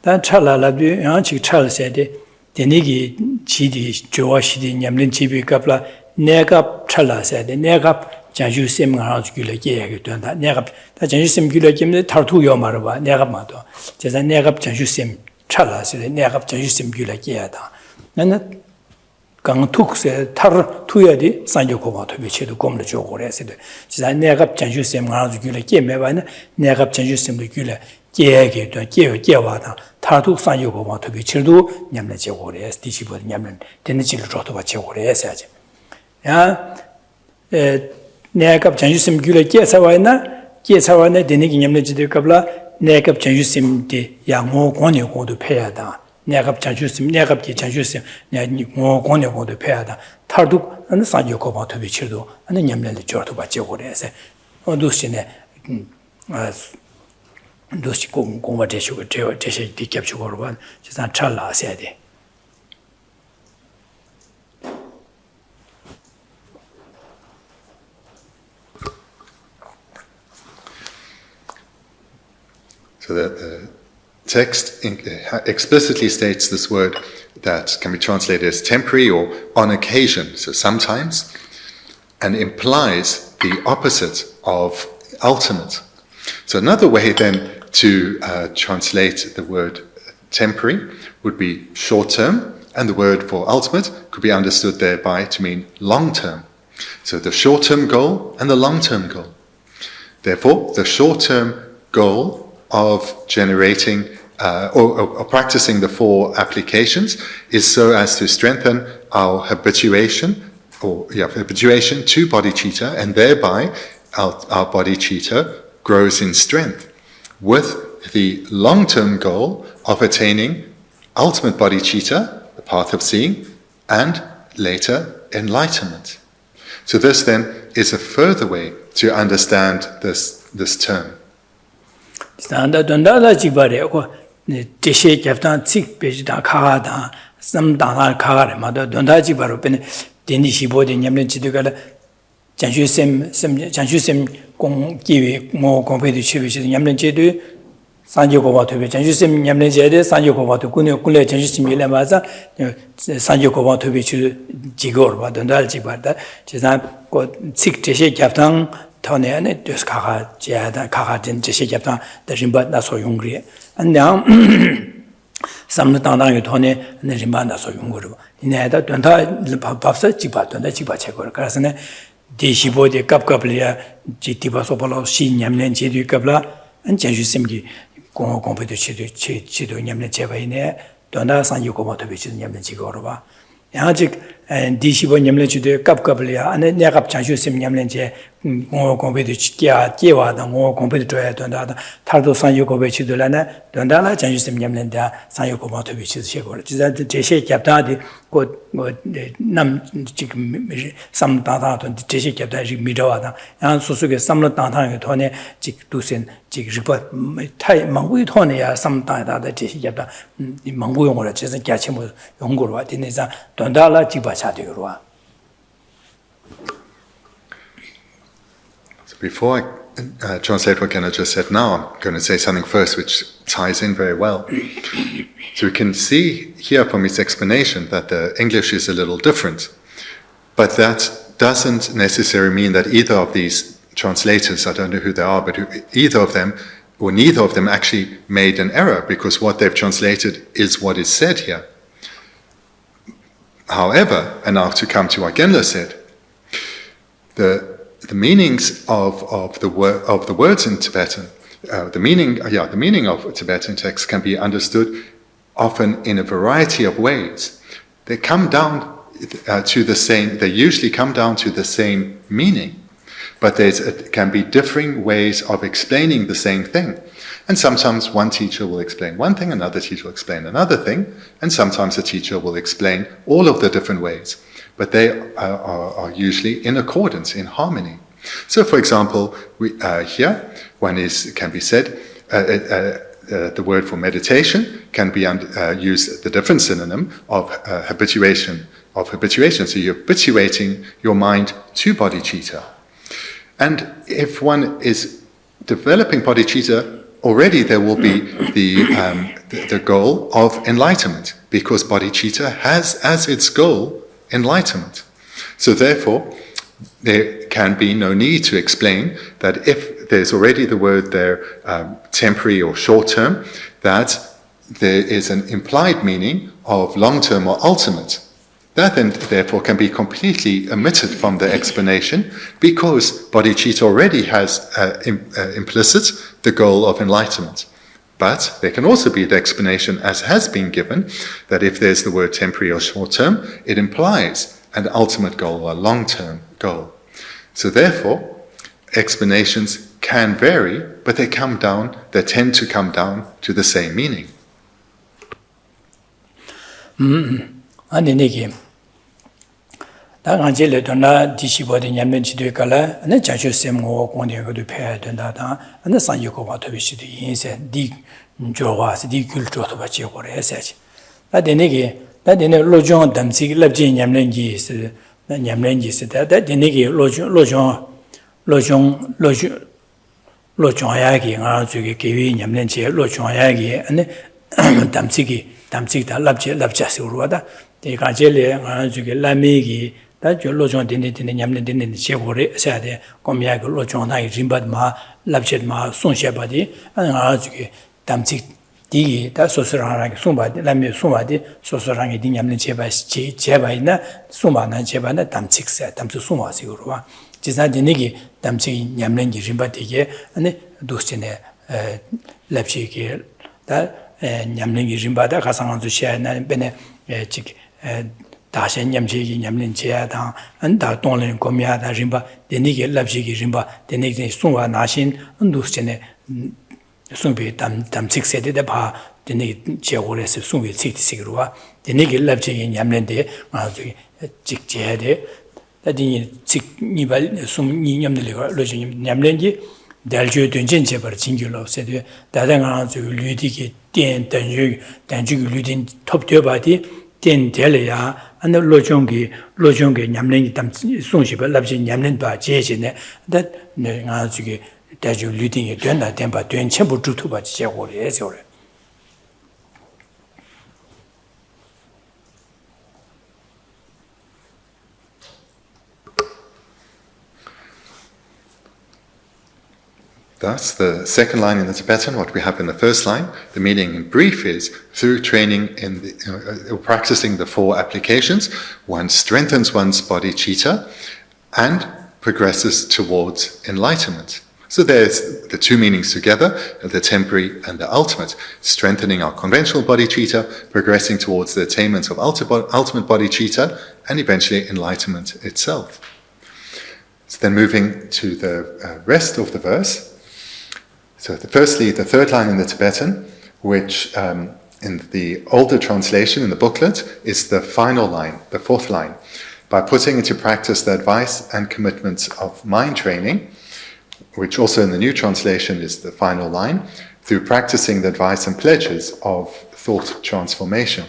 ta challa la bi yang chi challa sedi de ni ki chi di jo shi di nyam lin chi bi gap la ne gap challa sedi ne gap jan ju sim nga ju le ge ge don da ne gap ta jan ju sim gu le kim de tar tu yo ma ro ba ne gap ma do je za ne gap jan ju sim chala se ne gap jan ju sim gu le ge ya da na gang tuk se tar tu ya di san jo ko ma to bi che do gom le jo go re se de je za ne gap jan ju sim nga ju le ge me ba ne gap jan ju sim le gu le ge ge do ge wa da tar tu san jo ko ma to bi che do nyam le je go re di chi bo nyam le de ni chi le ro to ba che go re se ya ne gap jan ju sim gu le ge sa wa na de ni gi nyam le je de gap la 내갑 전주심데 양호 권유고도 패야다. 내갑 전주심 내갑 전주심 내고 권유고도 패야다. 탈도 안 산요고 바토비치도 안 냠နယ် 저도 받지고 그래서 어두시네 도시 공부 대시고 대시 디캡주고 봐. 지산 잘라셔야 돼. So the text explicitly states this word that can be translated as temporary or on occasion, so sometimes, and implies the opposite of ultimate. So another way then to translate the word temporary would be short-term, and the word for ultimate could be understood thereby to mean long-term. So the short-term goal and the long-term goal. Therefore, the short-term goal of generating or practicing the four applications is so as to strengthen our habituation to bodhicitta, and thereby our bodhicitta grows in strength, with the long-term goal of attaining ultimate bodhicitta, the path of seeing, and later enlightenment. So this then is a further way to understand this term. Standa dondala jibare ko Geshe Thubten Rabten kaga sam dana kaga ma donda jibaro pen deni shibo de nyamle chidugala janju sem kong kiwi mo kompe de chibi nyamle chedu sanjo ko ba tobe janju sem nyamle jede sanjo ko ba to kune janju sem yele ma za sanjo ko ba tobe chi jigor ba dondal jibarda jisan ko sik Geshe Thubten 터네네 dus kaga jada kaga den Geshe Thubten the rimba na so yungri and now samna tangdang yu tone ne rimba na so yungro ineda donda babsa jiba donda jiba chegor karasne deshibo de kapkaplia jitiba so bolo shi nyamlen jedu kapla an janju simgi ko kompedo chido nyamlen jebaine donda sanyu ko moto bichi nyamlen jigoro ba 야직 디시보 냠레주데 갑갑리아 안에 내가 장슈 심 냠렌제 뭐 공부도 지야 깨와다 뭐 공부도 줘야 된다 탈도 산유 고베치들라나 된다나 장슈 심 냠렌다 산유 고마도 비치시고 진짜 제시 캡타디 곧남 지금 삼다다도 제시 캡타지 미도와다 양 소속에 삼로 당당하게 돈에 직두신 직 리포트 타이 망부이 돈에야 삼다다다 제시 캡타 망부용으로 제가 같이 뭐 연구로 와 되네자 돈달라 지바차되로와. Before I translate what Kenna just said now, I'm going to say something first which ties in very well. So we can see here from his explanation that the English is a little different, but that doesn't necessarily mean that either of these translators, I don't know who they are, but either of them or neither of them actually made an error, because what they've translated is what is said here. However, and now to come to what Genla said, the meanings of the words in Tibetan, the meaning of Tibetan texts can be understood often in a variety of ways. They come down to the same. They usually come down to the same meaning, but there can be differing ways of explaining the same thing. And sometimes one teacher will explain one thing, another teacher will explain another thing, and sometimes a teacher will explain all of the different ways. But they are usually in accordance, in harmony. So, for example, here can be said, the word for meditation can be used the different synonym of habituation. So you're habituating your mind to bodhicitta. And if one is developing bodhicitta, already there will be the goal of enlightenment, because bodhicitta has as its goal enlightenment. So therefore, there can be no need to explain that if there's already the word there, temporary or short-term, that there is an implied meaning of long-term or ultimate. That then, therefore, can be completely omitted from the explanation, because bodhicitta already has implicit the goal of enlightenment. But there can also be the explanation, as has been given, that if there's the word temporary or short-term, it implies an ultimate goal or a long-term goal. So therefore, explanations can vary, but they tend to come down to the same meaning. 다 간질레 돈나 디시보데 냠면 지도에깔라 ane 자주 셈고 공대가도 패야 된다다 ane 산유고 와도비시도 인세 디 조와스 디 귤조도 받지 거래 해야지 나데네게 로종 담식 랍지 냠렌지 있어 냠렌지 있어 다 데네게 로종야기 아주게 개위 냠렌지 로종야기 ane 담식다 랍자스로와다 대가젤레 아주게 라미기 다 로종 딘딘 냠렌딘 제고래 사데 공미야고 로종나이 림바마 랍쳇마 송셰바디 아주게 담식 디기 다 소스랑하게 송바디 라미 송바디 소스랑이 딩냠는 제바이나 송바나 제바나 담식세 담수 송와시고로와 지사디니기 담식 냠는 림바디게 아니 도스네 랍치게 다 냠는 림바다 가상한주 시야나 베네 직 다시 냠지기 냠는 제야당 안다 동는 고미야다 림바 데니게 랍치기 림바 데니게 송와 나신 도스네 송비 담직세데 바 데니 제고레스 송비 칙티시그로와 데니게 랍지기 냠렌데 아주 직제데 다디니 칙니발 송니 냠들이가 로지 냠렌지 달주 된전 제벌 진규로 세데 다당아 아주 류디기 된 단주 류딘 톱되바디 된 델야 안 로종기 냠렌지 담 송시발 랍지 냠렌바 제제네 다 아주기 대주 리딩이 된다 된바 된 전부 주투바 제고를 해서래 Thus, the second line in the Tibetan, what we have in the first line, the meaning in brief is, through training in practicing the four applications, one strengthens one's bodhicitta and progresses towards enlightenment. So there's the two meanings together, the temporary and the ultimate, strengthening our conventional bodhicitta, progressing towards the attainment of ultimate bodhicitta, and eventually enlightenment itself. So then moving to the rest of the verse. So firstly, the third line in the Tibetan, which in the older translation in the booklet is the final line, the fourth line. By putting into practice the advice and commitments of mind training, which also in the new translation is the final line, through practicing the advice and pledges of thought transformation.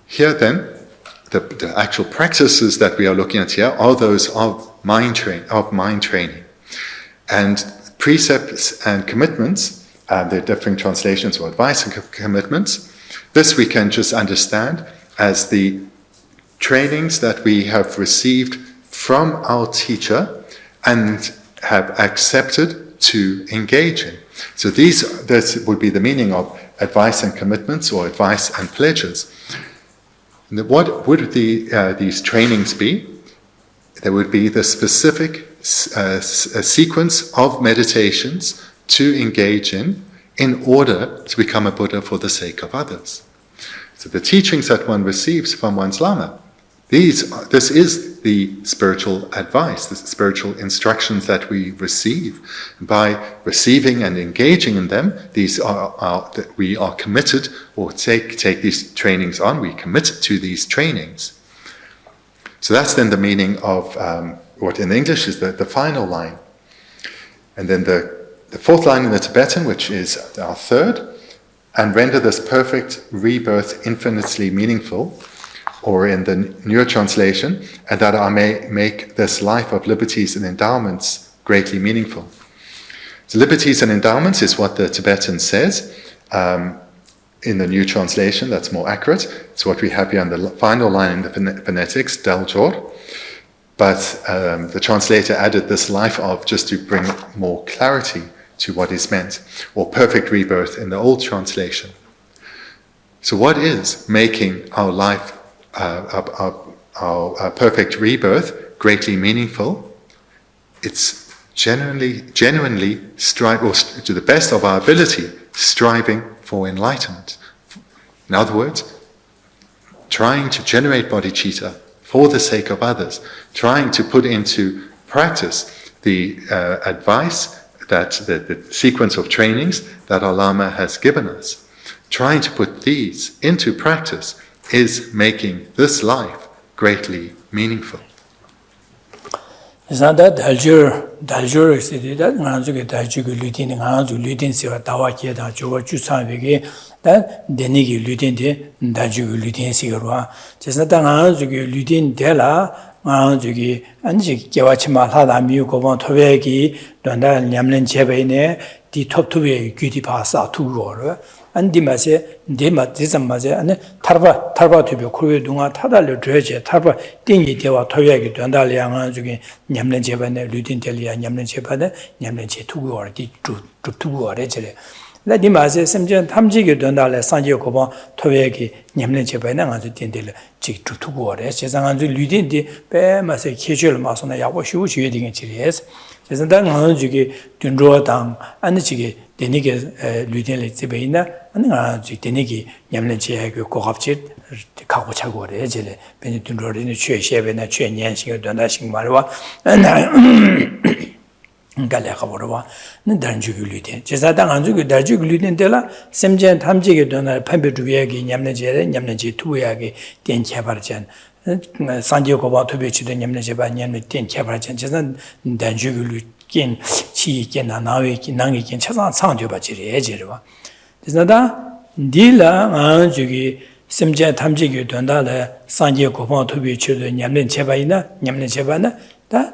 Here then, the actual practices that we are looking at here are those of mind training. And precepts and commitments, they're different translations or advice and commitments. This we can just understand as the trainings that we have received from our teacher and have accepted to engage in. So this would be the meaning of advice and commitments or advice and pledges. And what would these trainings be? There would be the specific a sequence of meditations to engage in order to become a Buddha for the sake of others. So the teachings that one receives from one's Lama, this is the spiritual advice, the spiritual instructions that we receive. By receiving and engaging in them, these are that we are committed or take these trainings on, we commit to these trainings. So that's then the meaning of what in English is the final line. And then the fourth line in the Tibetan, which is our third, and render this perfect rebirth infinitely meaningful, or in the newer translation, and that I may make this life of liberties and endowments greatly meaningful. So liberties and endowments is what the Tibetan says. In the new translation, that's more accurate. It's what we have here on the final line in the phonetics, Daljor. But the translator added this life of just to bring more clarity to what is meant, or perfect rebirth in the old translation. So what is making our life, our perfect rebirth greatly meaningful? It's genuinely strive, or to the best of our ability, striving for enlightenment. In other words, trying to generate bodhicitta for the sake of others, trying to put into practice the advice, that the sequence of trainings that our Lama has given us, trying to put these into practice is making this life greatly meaningful. Zanda daljur sidi da nganzuge daljug lutin nganzu lutin siwa dawa ke da jowa jusabege da denigi lutin de daljug lutin sigarwa jesa da nganzuge lutin dela nganzuge anji gewachima hada miu goban tobegi donda nyamlen chebene di toptube gyudi pasa tuoro 안디마세 데마 디sam마제 아니 타르바 투비 코르베 동아 타달려 줘제 타르바 띵이 대와 토야기 된달 양안 중에 냠는 제반에 루틴 텔리아 냠는 제반에 냠는 제 투고 어디 투고 어레제 나디마세 심전 탐지게 된달에 산제 고바 토야기 냠는 제반에 아주 띵들 직 투고 어레 세상안 주 루틴디 베마세 케줄 마소나 야고 쉬우 쉬에 되게 지리에스 그래서 당한 주기 둔로당 안지게 데니게 루틴을 집에이나 아니가 데니게 냠는 제하고 고갑짓 가고 차고 그래 제래 베니 둔로리는 최셰베나 최년식을 된다식 말과 갈래가 버려와 단주기 루틴 제사 당한 주기 단주기 루틴 때라 semjen 탐지게 되나 판배 주비하게 냠는 제래 냠는 제 투야게 된체 버전 산지고바 투비치도 냠는 제바 냠는 된체 버전 제사 단주기 긴 치기나 나외기 낭이긴 차상 상줘봐 지리 예지르와 그래서다 딜라 안주기 심제 탐지기 된다래 산제 고방 투비치도 냠는 제바이나 냠는 제바나 다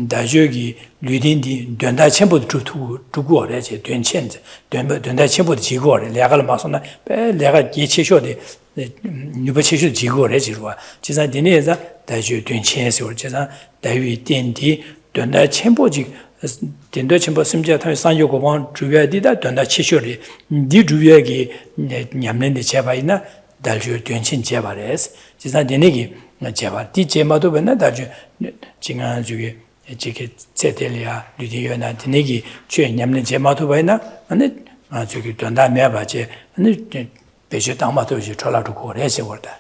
다저기 류딘디 된다 첨부 두고 어래제 된첸제 된다 첨부 지고 어래 내가 마서나 내가 예체쇼데 뉴버체쇼 지고 어래지르와 지사 디네자 다저 된첸에서 지사 다위 딘디 된다 첨부지 된다 첨부 심제 탐 산제 고방 주야디다 된다 치쇼리 디 주야기 냠는데 제바이나 달저 된첸 제바레스 지사 디네기 제바 디 제마도 benna 다저 징한 주게 지게 제델이야 리디요나 디네기 죄 냠는 제마도 바이나 아니 저기 돈다 매바제 아니 배제 당마도 이제 졸라도 고래세 버다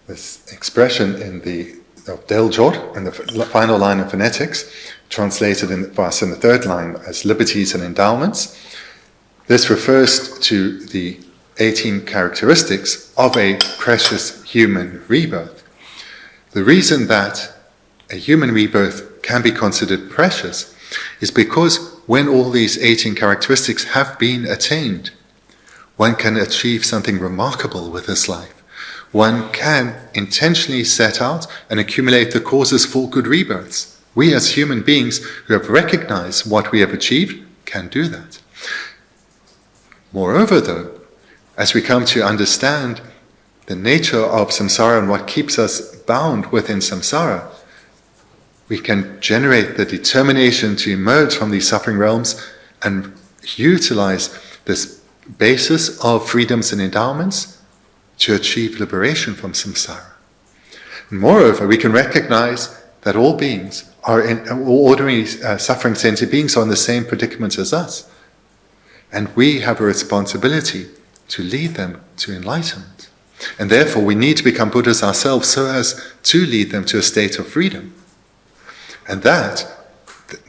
This expression in the of Deljot in the final line of phonetics, translated for us in the third line as liberties and endowments. This refers to the 18 characteristics of a precious human rebirth. The reason that a human rebirth can be considered precious is because when all these 18 characteristics have been attained, one can achieve something remarkable with this life. One can intentionally set out and accumulate the causes for good rebirths. We as human beings who have recognized what we have achieved can do that. Moreover, though, as we come to understand the nature of samsara and what keeps us bound within samsara, we can generate the determination to emerge from these suffering realms and utilize this basis of freedoms and endowments to achieve liberation from samsara. And moreover, we can recognize that all beings all ordinary suffering sentient beings are in the same predicament as us. And we have a responsibility to lead them to enlightenment. And therefore we need to become Buddhas ourselves so as to lead them to a state of freedom. And that,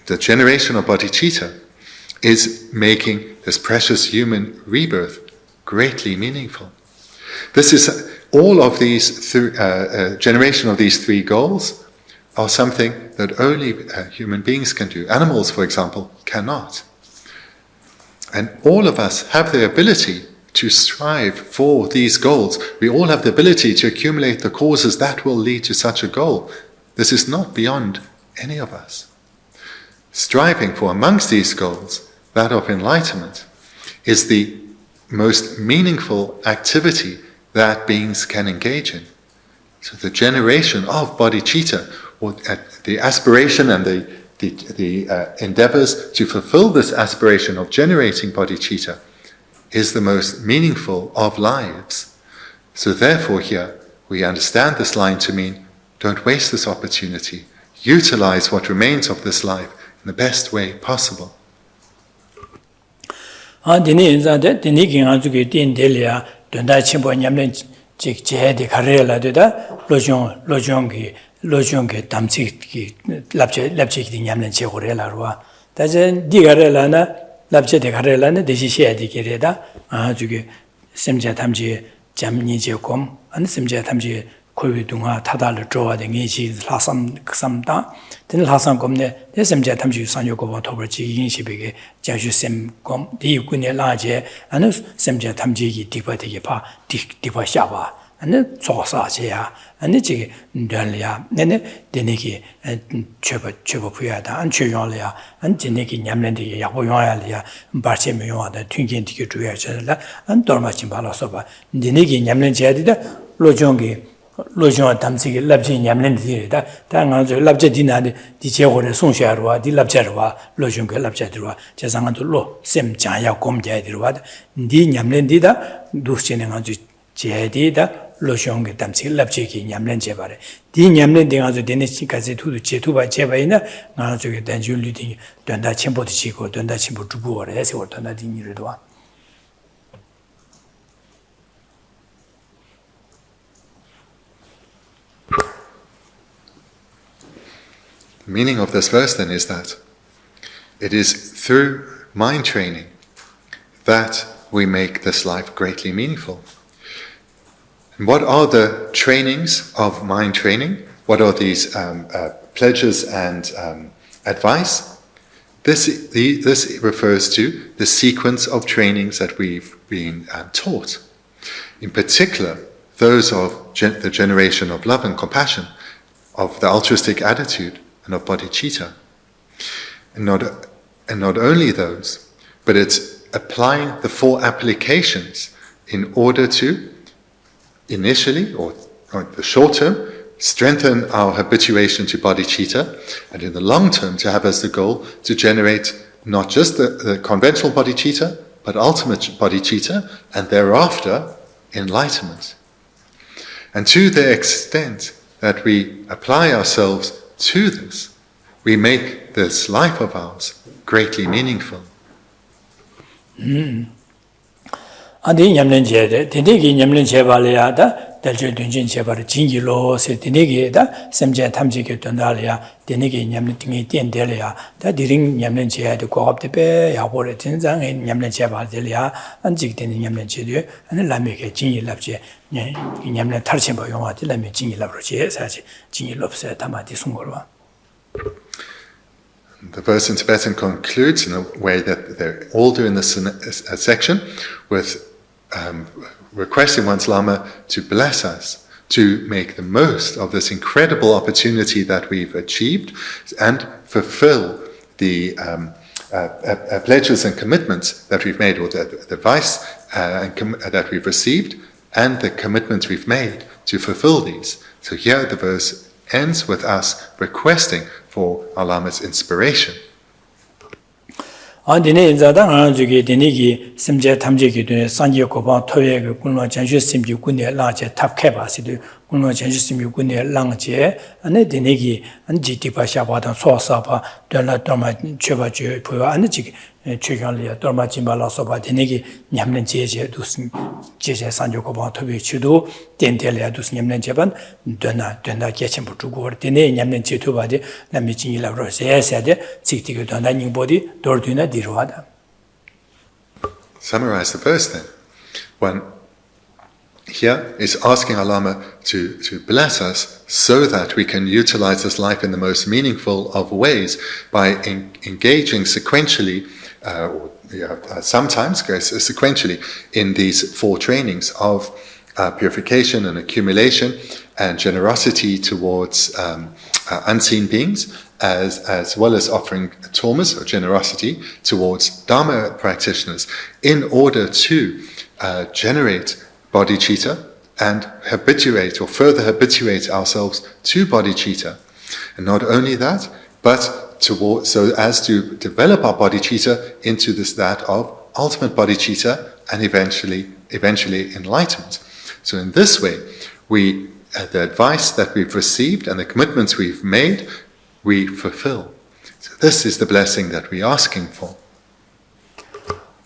the generation of bodhicitta, is making this precious human rebirth greatly meaningful. This is all of these generation of these three goals are something that only human beings can do. Animals, for example, cannot. And all of us have the ability to strive for these goals. We all have the ability to accumulate the causes that will lead to such a goal. This is not beyond any of us. Striving for amongst these goals, that of enlightenment, is the most meaningful activity that beings can engage in. So the generation of bodhicitta, or the aspiration and the endeavors to fulfill this aspiration of generating bodhicitta, is the most meaningful of lives. So therefore here, we understand this line to mean, don't waste this opportunity. Utilize what remains of this life in the best way possible. Dunda chimbo nyamlen chik chehedi karela deda lojong ki damchik ki lapche ki nyamlen chehore la ruwa. Taja di karela na labje de garelane de shi de gereda juge semja tamji jamni je kom an semja tamji kowi dunga tadal jowa de ngi chi lasam ksamda den lasam komne de semja tamji sanyo ko tober chi yin shi bege jashu sem kom di kunye laje an semja tamji gi dipa de pa dipa sha ba an zosa je ya an ji ndal ya ne de ki chopa puya da an chu yong ya an ji ki nyamlen de ya bo yong ya ba che me yong da twingin de ki juya che la an dorma chin ba la so ba de ki nyamlen je de lo jong gi 로정 담지기 랍지 냠렌디다 당한저 랍제 디나데 디제고레 송샤르와 디랍제르와 로정게 랍제르와 제상한도 로 셈자야 곰제디르와 디 냠렌디다 두스체네 가지 제디다 로정게 담지기 랍제기 냠렌제바레 디 냠렌디 가지 데네치까지 투도 제투바 제바이나 나저게 단줄리디 된다 첨보도 지고 된다 첨보 주부어레 해서 된다 디니르도와 The meaning of this verse then is that it is through mind training that we make this life greatly meaningful. And what are the trainings of mind training? What are these pledges and advice? This refers to the sequence of trainings that we've been taught. In particular, those of the generation of love and compassion, of the altruistic attitude, and of bodhicitta. And not only those, but it's applying the four applications in order to initially, or the short term, strengthen our habituation to bodhicitta, and in the long term to have as the goal to generate not just the conventional bodhicitta, but ultimate bodhicitta, and thereafter enlightenment. And to the extent that we apply ourselves to this, we make this life of ours greatly meaningful. Adi nyamlen jede, dinegi nyamlen jebalya da dalje dunjin jebar jingi lo se dinegi da semje tamje ke dondalya dinegi nyamlen tingi tiendelya da diring nyamlen jede goapde be ya bore tinzang nyamlen jebal delya anjik den nyamlen jede an lame ke jingi labje nyamlen tarchen ba yongwa de lame jingi labro je sa jingi lobse tamati sungorwa. The verse in Tibetan concludes in a way that they're all doing this section with requesting one's Lama to bless us, to make the most of this incredible opportunity that we've achieved and fulfill the pledges and commitments that we've made, or the advice that we've received, and the commitments we've made to fulfill these. So here the verse ends with us requesting for our Lama's inspiration. Dine inzada ngana zuge dine ki simje tamje ki dune sanje kopan toye ke kunwa janshu simji kunye langje tapke basi du kunwa janshu simji kunye langje ane dine ki anji tipa shaba dan soa saba dunla dorma chöpa chö puya ane jik chökyang liya dorma jimba la soba dine ki nyamlen jeje dus jeje sanje kopan toye chido dente liya dus nyamlen jeban dunla gechen bu chugor dine nyamlen je tuba de nami jingi la ro se se de jik tiga dunla nyingbo di dorduna Summarize the verse then. One here is asking our Lama to bless us so that we can utilize this life in the most meaningful of ways by engaging sequentially, sometimes sequentially, in these four trainings of purification and accumulation and generosity towards unseen beings, as well as offering tormas or generosity towards Dharma practitioners in order to generate bodhicitta and habituate or further habituate ourselves to bodhicitta. And not only that, but so as to develop our bodhicitta into that of ultimate bodhicitta and eventually enlightenment. So in this way, the advice that we've received and the commitments we've made, we fulfill. So this is the blessing that we're asking for.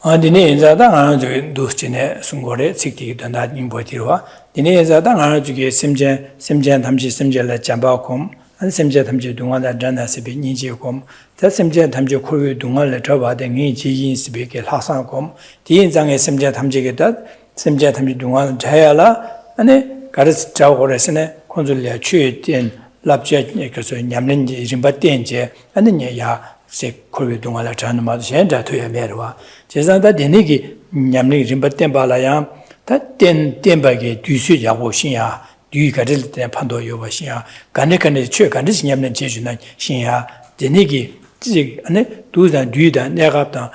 Dine inzada ngana zuge duschine sungore tsikti danda nyingbo tirwa. Dine inzada ngana zuge simjen tamshi simjen la jamba kum 안 semje tamje dungala dana sibe ninje kom ta semje tamje khoyu dungala trawa de ngi ji yin sibe ke lhasa kom diin jange semje tamje ge da semje tamje dungala jayala ane garis trawa goresne konsulya chue den labje ke so nyamlen ji rimba tenje ane nya ya se khoyu dungala jana ma shen da tuya merwa 제자다 되니기 냠리 림바템 발아야 다텐 템바게 뒤수 야고 신야 뒤가를 때 판도 요바신야 간네간네 최간네 냠는 제주나 신야 되니기 지 안에 두단 뒤다 내가다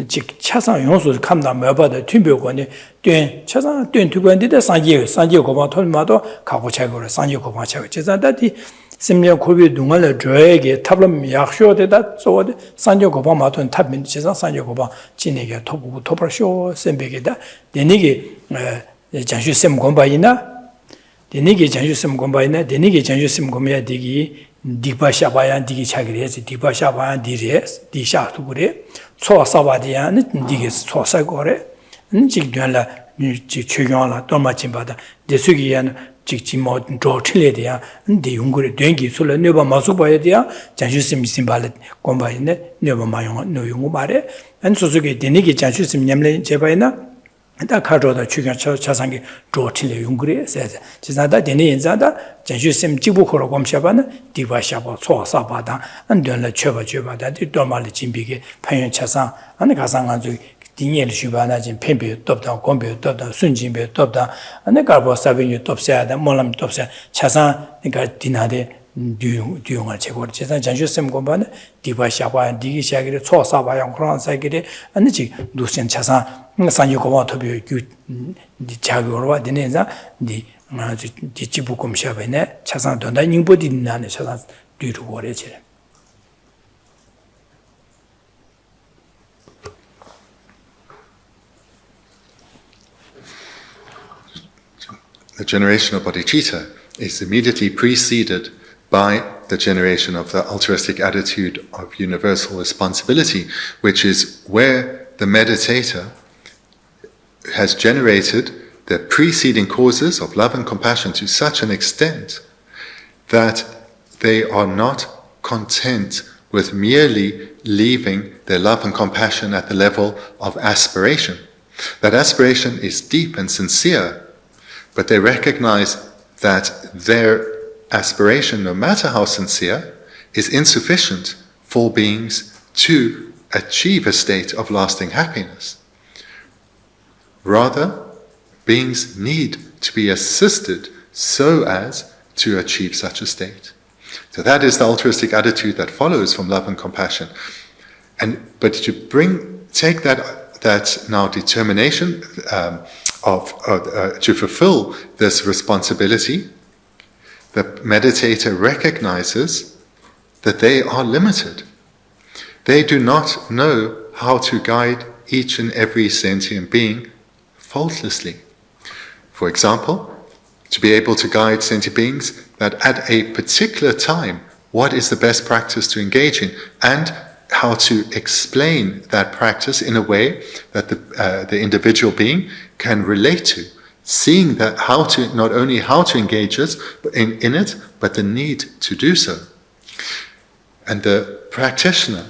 즉 차상 용수를 감다 뭐바다 튕벽원에 된 차상 된 두관데다 산지 고바 톨마도 가고 차고를 산지 고바 차고 제자다디 심려 고비 동안에 저에게 탑럼 약쇼되다 저어데 산지 고바 마톤 탑민 제자 산지 고바 진에게 토부고 토벌쇼 셈베게다 되니기 장슈 셈 공바이나 되니기 장슈 셈 공바이나 되니기 장슈 셈 공이야 되기 디바샤바야 디기 차기레스 디바샤바야 디레스 디샤도 그래 초사바디야 디게 초사고래 직변라 직 최경라 도마침바다 대수기야는 직지모 조틀레디야 디 용거리 된기 술에 네바 마수바야디야 장슈심 심발레 공바이네 네바 마용 노용고 말에 안 소소게 되니기 장슈심 냠레 제바이나 다 카조다 추경 차상기 조틀레 용거리 세자 지나다 되니 인자다 장슈심 지부코로 검샤바는 디바샤바 소사바다 안 된라 쳐바다 디 도말리 진비게 판연 차상 안 가상한주 딩엘 슈바나 진 펜베 톱다 곰베 톱다 순진베 톱다 안에 가보 사비뉴 톱샤다 몰람 톱샤 차상 그러니까 디나데 듀용을 제거를 제상 장주심 공부는 디바샤바 디기샤기를 초사바양 그런 사기를 안지 누신 차상 산유 고마 토비 자고로 되는자 디 아주 디치부금 샤베네 차상 돈다 닝보디 나네 차상 뒤로 거래지 The generation of bodhicitta is immediately preceded by the generation of the altruistic attitude of universal responsibility, which is where the meditator has generated the preceding causes of love and compassion to such an extent that they are not content with merely leaving their love and compassion at the level of aspiration. That aspiration is deep and sincere, but they recognize that their aspiration, no matter how sincere, is insufficient for beings to achieve a state of lasting happiness. Rather, beings need to be assisted so as to achieve such a state. So that is the altruistic attitude that follows from love and compassion. But to take that now determination to fulfill this responsibility, the meditator recognizes that they are limited. They do not know how to guide each and every sentient being faultlessly. For example, to be able to guide sentient beings that at a particular time, what is the best practice to engage in, and how to explain that practice in a way that the individual being can relate to, seeing that not only how to engage us in it, but the need to do so. And the practitioner,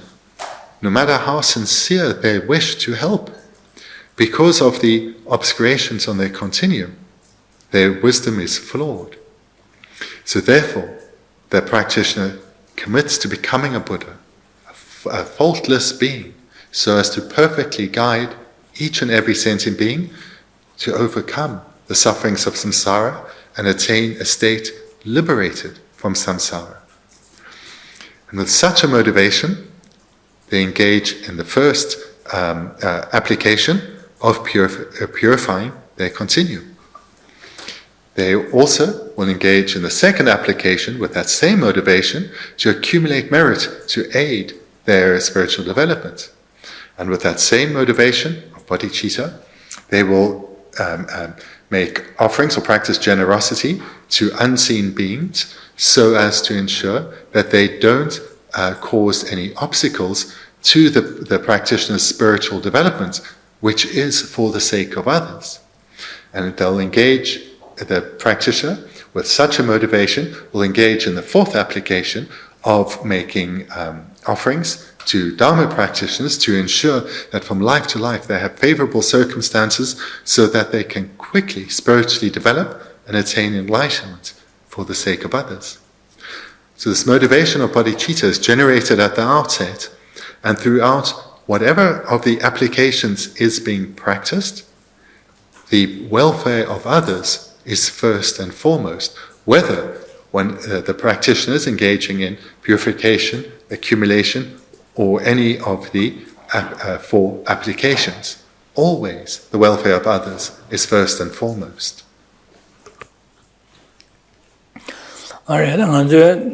no matter how sincere they wish to help, because of the obscurations on their continuum, their wisdom is flawed. So therefore, the practitioner commits to becoming a Buddha, a faultless being, so as to perfectly guide each and every sentient being to overcome the sufferings of samsara and attain a state liberated from samsara. And with such a motivation, they engage in the first application of purifying their continuum. They also will engage in the second application with that same motivation to accumulate merit to aid their spiritual development. And with that same motivation of bodhicitta, they will make offerings or practice generosity to unseen beings so as to ensure that they don't cause any obstacles to the practitioner's spiritual development, which is for the sake of others. And they'll engage the practitioner with such a motivation, will engage in the fourth application of making offerings to Dharma practitioners to ensure that from life to life they have favorable circumstances so that they can quickly spiritually develop and attain enlightenment for the sake of others. So this motivation of bodhicitta is generated at the outset, and throughout whatever of the applications is being practiced, the welfare of others is first and foremost, whether when the practitioner is engaging in purification, accumulation, or any of the four applications. Always the welfare of others is first and foremost. Alright,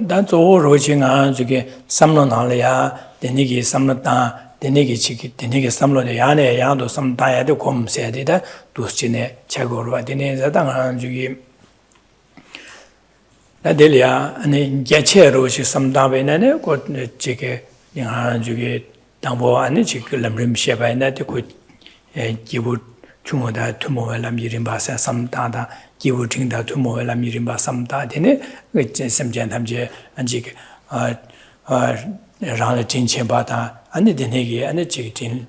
that's all roaching on to get some Nalia, the Niki, some the Niki Chiki, the Niki, some of the Yane, Yado, some Dia, the Com said it, Duscine, Chagor, the Nezatan, Jugi. La Delia, and then Geshe roach some Dabe, and got the Chiki, Jugi, Dambo, and the Chiki, Lamrim Sheba, and that could give Chumoda, Tumola Mirimba, some Dada. Givu Tingda to Moela Mirimba Samta Dine, which is some Jantamje and Jig Rana Tinchebata, and the Denegi and the Chikitin,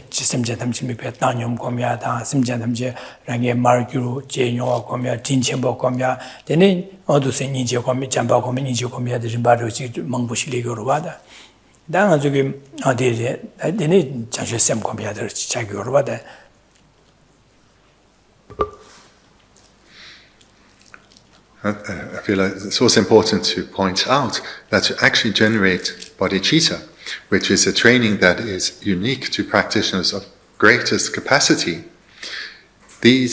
some Jantamji Petanium Comiata, some Jantamje, Range Marguru, Jenyo Comia, Tinchembo Comia, the name all to say Ninja Comi, Jamba Comi, Ninja Comia, the Zimbabwe, Mangushi Ligo Rwada. Then as you did it, I didn't judge some computer, Chagurwada. I feel like it's also important to point out that to actually generate bodhicitta, which is a training that is unique to practitioners of greatest capacity, the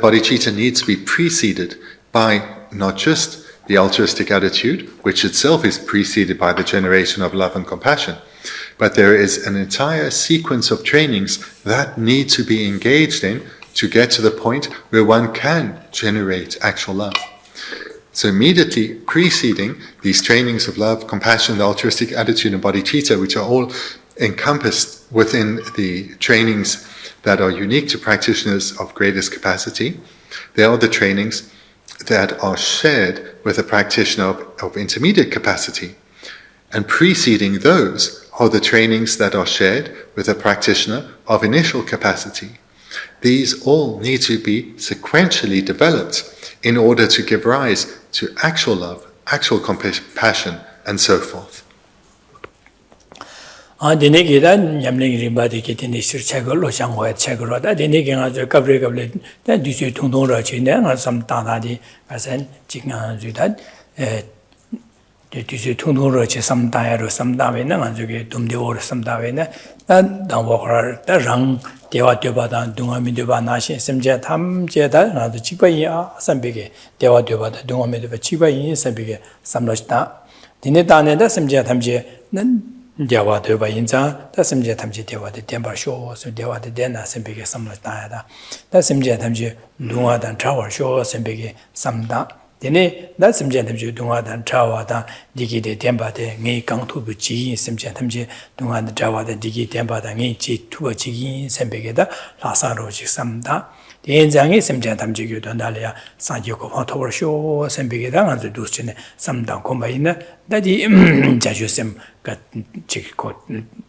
bodhicitta needs to be preceded by not just the altruistic attitude, which itself is preceded by the generation of love and compassion, but there is an entire sequence of trainings that need to be engaged in to get to the point where one can generate actual love. So immediately preceding these trainings of love, compassion, the altruistic attitude, and bodhicitta, which are all encompassed within the trainings that are unique to practitioners of greatest capacity, they are the trainings that are shared with a practitioner of intermediate capacity. And preceding those are the trainings that are shared with a practitioner of initial capacity. These all need to be sequentially developed in order to give rise to actual love, actual compassion, and so forth. Tusi tungtungro chi samdaya samdawe na nga zuge dumde oro samdawe na dan wakar da rang dewa dyoba dan dunga mi dyoba na shi semje tam je da nga zu chikpa yin a sambige dewa dyoba da dunga mi dyoba chikpa yin sambige samlashita dine dane da semje tam je nan dewa dyoba yin za da semje tam je dewa de denpa sho so dewa de dena sambige samlashita ya da semje tam je dunga dan chawar sho sambige samda Dene, that some gentlemen do not and Java, Digi de Demba de Ngay Gang to Buchi, some gentlemen do not Java, the Digi Demba, the Ngay to a Chigi, Sembegeda, Lasaro, Samda. The Enzangi, some gentlemen you don't dalia, San Yoko Hotor Show, Sembegeda, and the Dustin, some down combine, that the Jajusem got chick coat,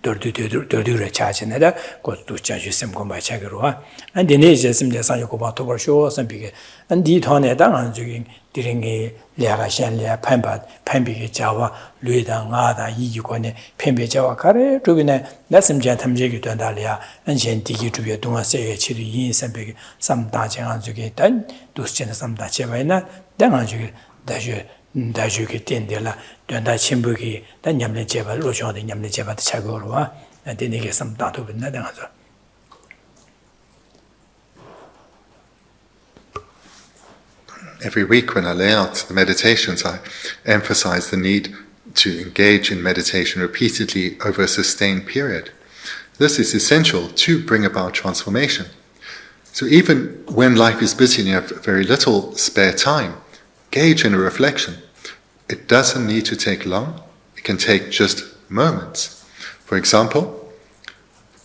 Dordura charge another, got to Jajusem come by Chagarua, and the Nazis, some San Yoko Hotor Show, some big, and the Toneda, and Diringi, Lia Shan Lia Pambat, Pambi Java, Luida, Ada, Yukone, Pembe Java Kare, Rubina, that's some gentlemen you don't dalia, and Gentiki to be a Duma say, Chili, some big, some Dajang and Zuget, then Dustin, some Dachevina, then Anju, Daju get in the La, Dunda Chimbuki, then Yamle Jeva, Lujo, the Yamle Jeva Chagorua, and then they get some Datu with another answer. Every week when I lay out the meditations, I emphasize the need to engage in meditation repeatedly over a sustained period. This is essential to bring about transformation. So even when life is busy and you have very little spare time, engage in a reflection. It doesn't need to take long. It can take just moments. For example,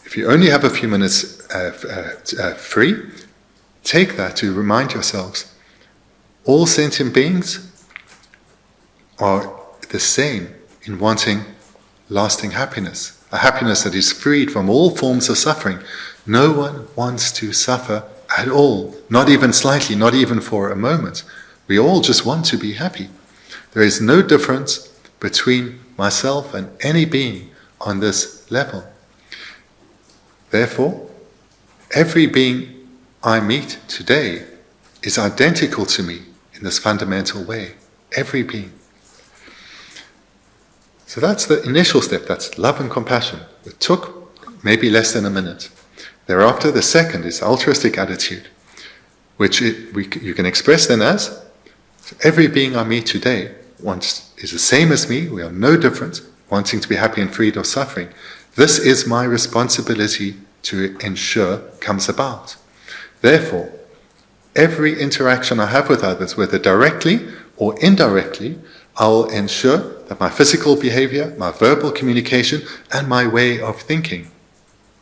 if you only have a few minutes free, take that to remind yourselves, all sentient beings are the same in wanting lasting happiness, a happiness that is freed from all forms of suffering. No one wants to suffer at all, not even slightly, not even for a moment. We all just want to be happy. There is no difference between myself and any being on this level. Therefore, every being I meet today is identical to me in this fundamental way. Every being. So that's the initial step, that's love and compassion. It took maybe less than a minute. Thereafter, the second is altruistic attitude, which you can express then as, every being I meet today is the same as me, we are no different, wanting to be happy and freed of suffering. This is my responsibility to ensure comes about. Therefore, every interaction I have with others, whether directly or indirectly, I will ensure that my physical behavior, my verbal communication, and my way of thinking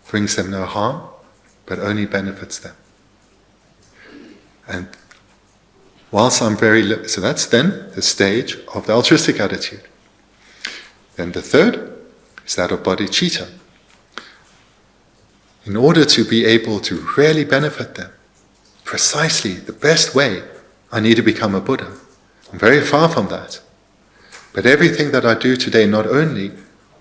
brings them no harm, but only benefits them. And whilst I'm so that's then the stage of the altruistic attitude. Then the third is that of bodhicitta. In order to be able to really benefit them, precisely the best way, I need to become a Buddha. I'm very far from that. But everything that I do today, not only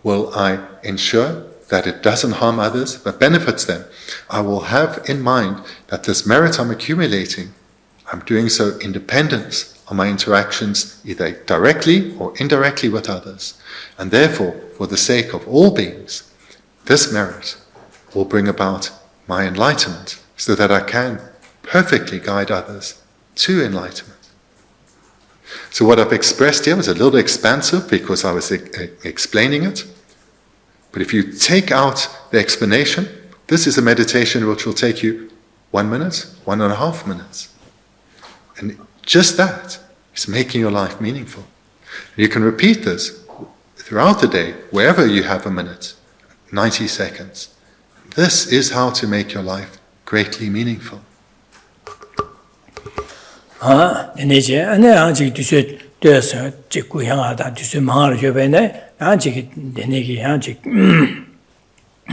will I ensure that it doesn't harm others, but benefits them, I will have in mind that this merit I'm accumulating, I'm doing so independent of my interactions, either directly or indirectly with others. And therefore, for the sake of all beings, this merit will bring about my enlightenment, so that I can perfectly guide others to enlightenment. So what I've expressed here was a little expansive because I was explaining it. But if you take out the explanation, this is a meditation which will take you 1 minute, 1.5 minutes. And just that is making your life meaningful. You can repeat this throughout the day, wherever you have a minute, 90 seconds. This is how to make your life greatly meaningful. 이제 안에 아직 뒤에 되어서 찍고 향하다 뒤에 망할 주변에 아직 내내기 아직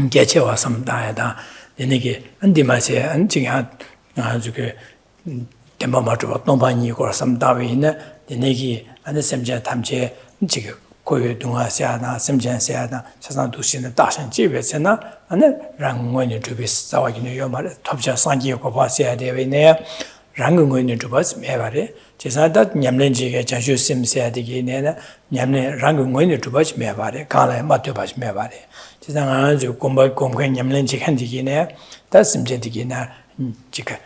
개체 왔습니다다 내내기 안디마세 안징 아주 그 대마마도 동반이 거었습니다위네 내내기 안에 semja 탐제 지금 고유 동화사나 semjan사나 사상 도시는 다신 집에서나 안에 랑원이 주비 싸워기는 요 말에 톱자 상기고 봐야 되네 랑응원이 주버스 매바래 제사다 냠렌지게 자주 심세야 되기네나 냠네 랑응원이 주버스 매바래 가래 맞춰버스 매바래 제상 아주 공부 냠렌지 한디기네 다 심제디기나 지가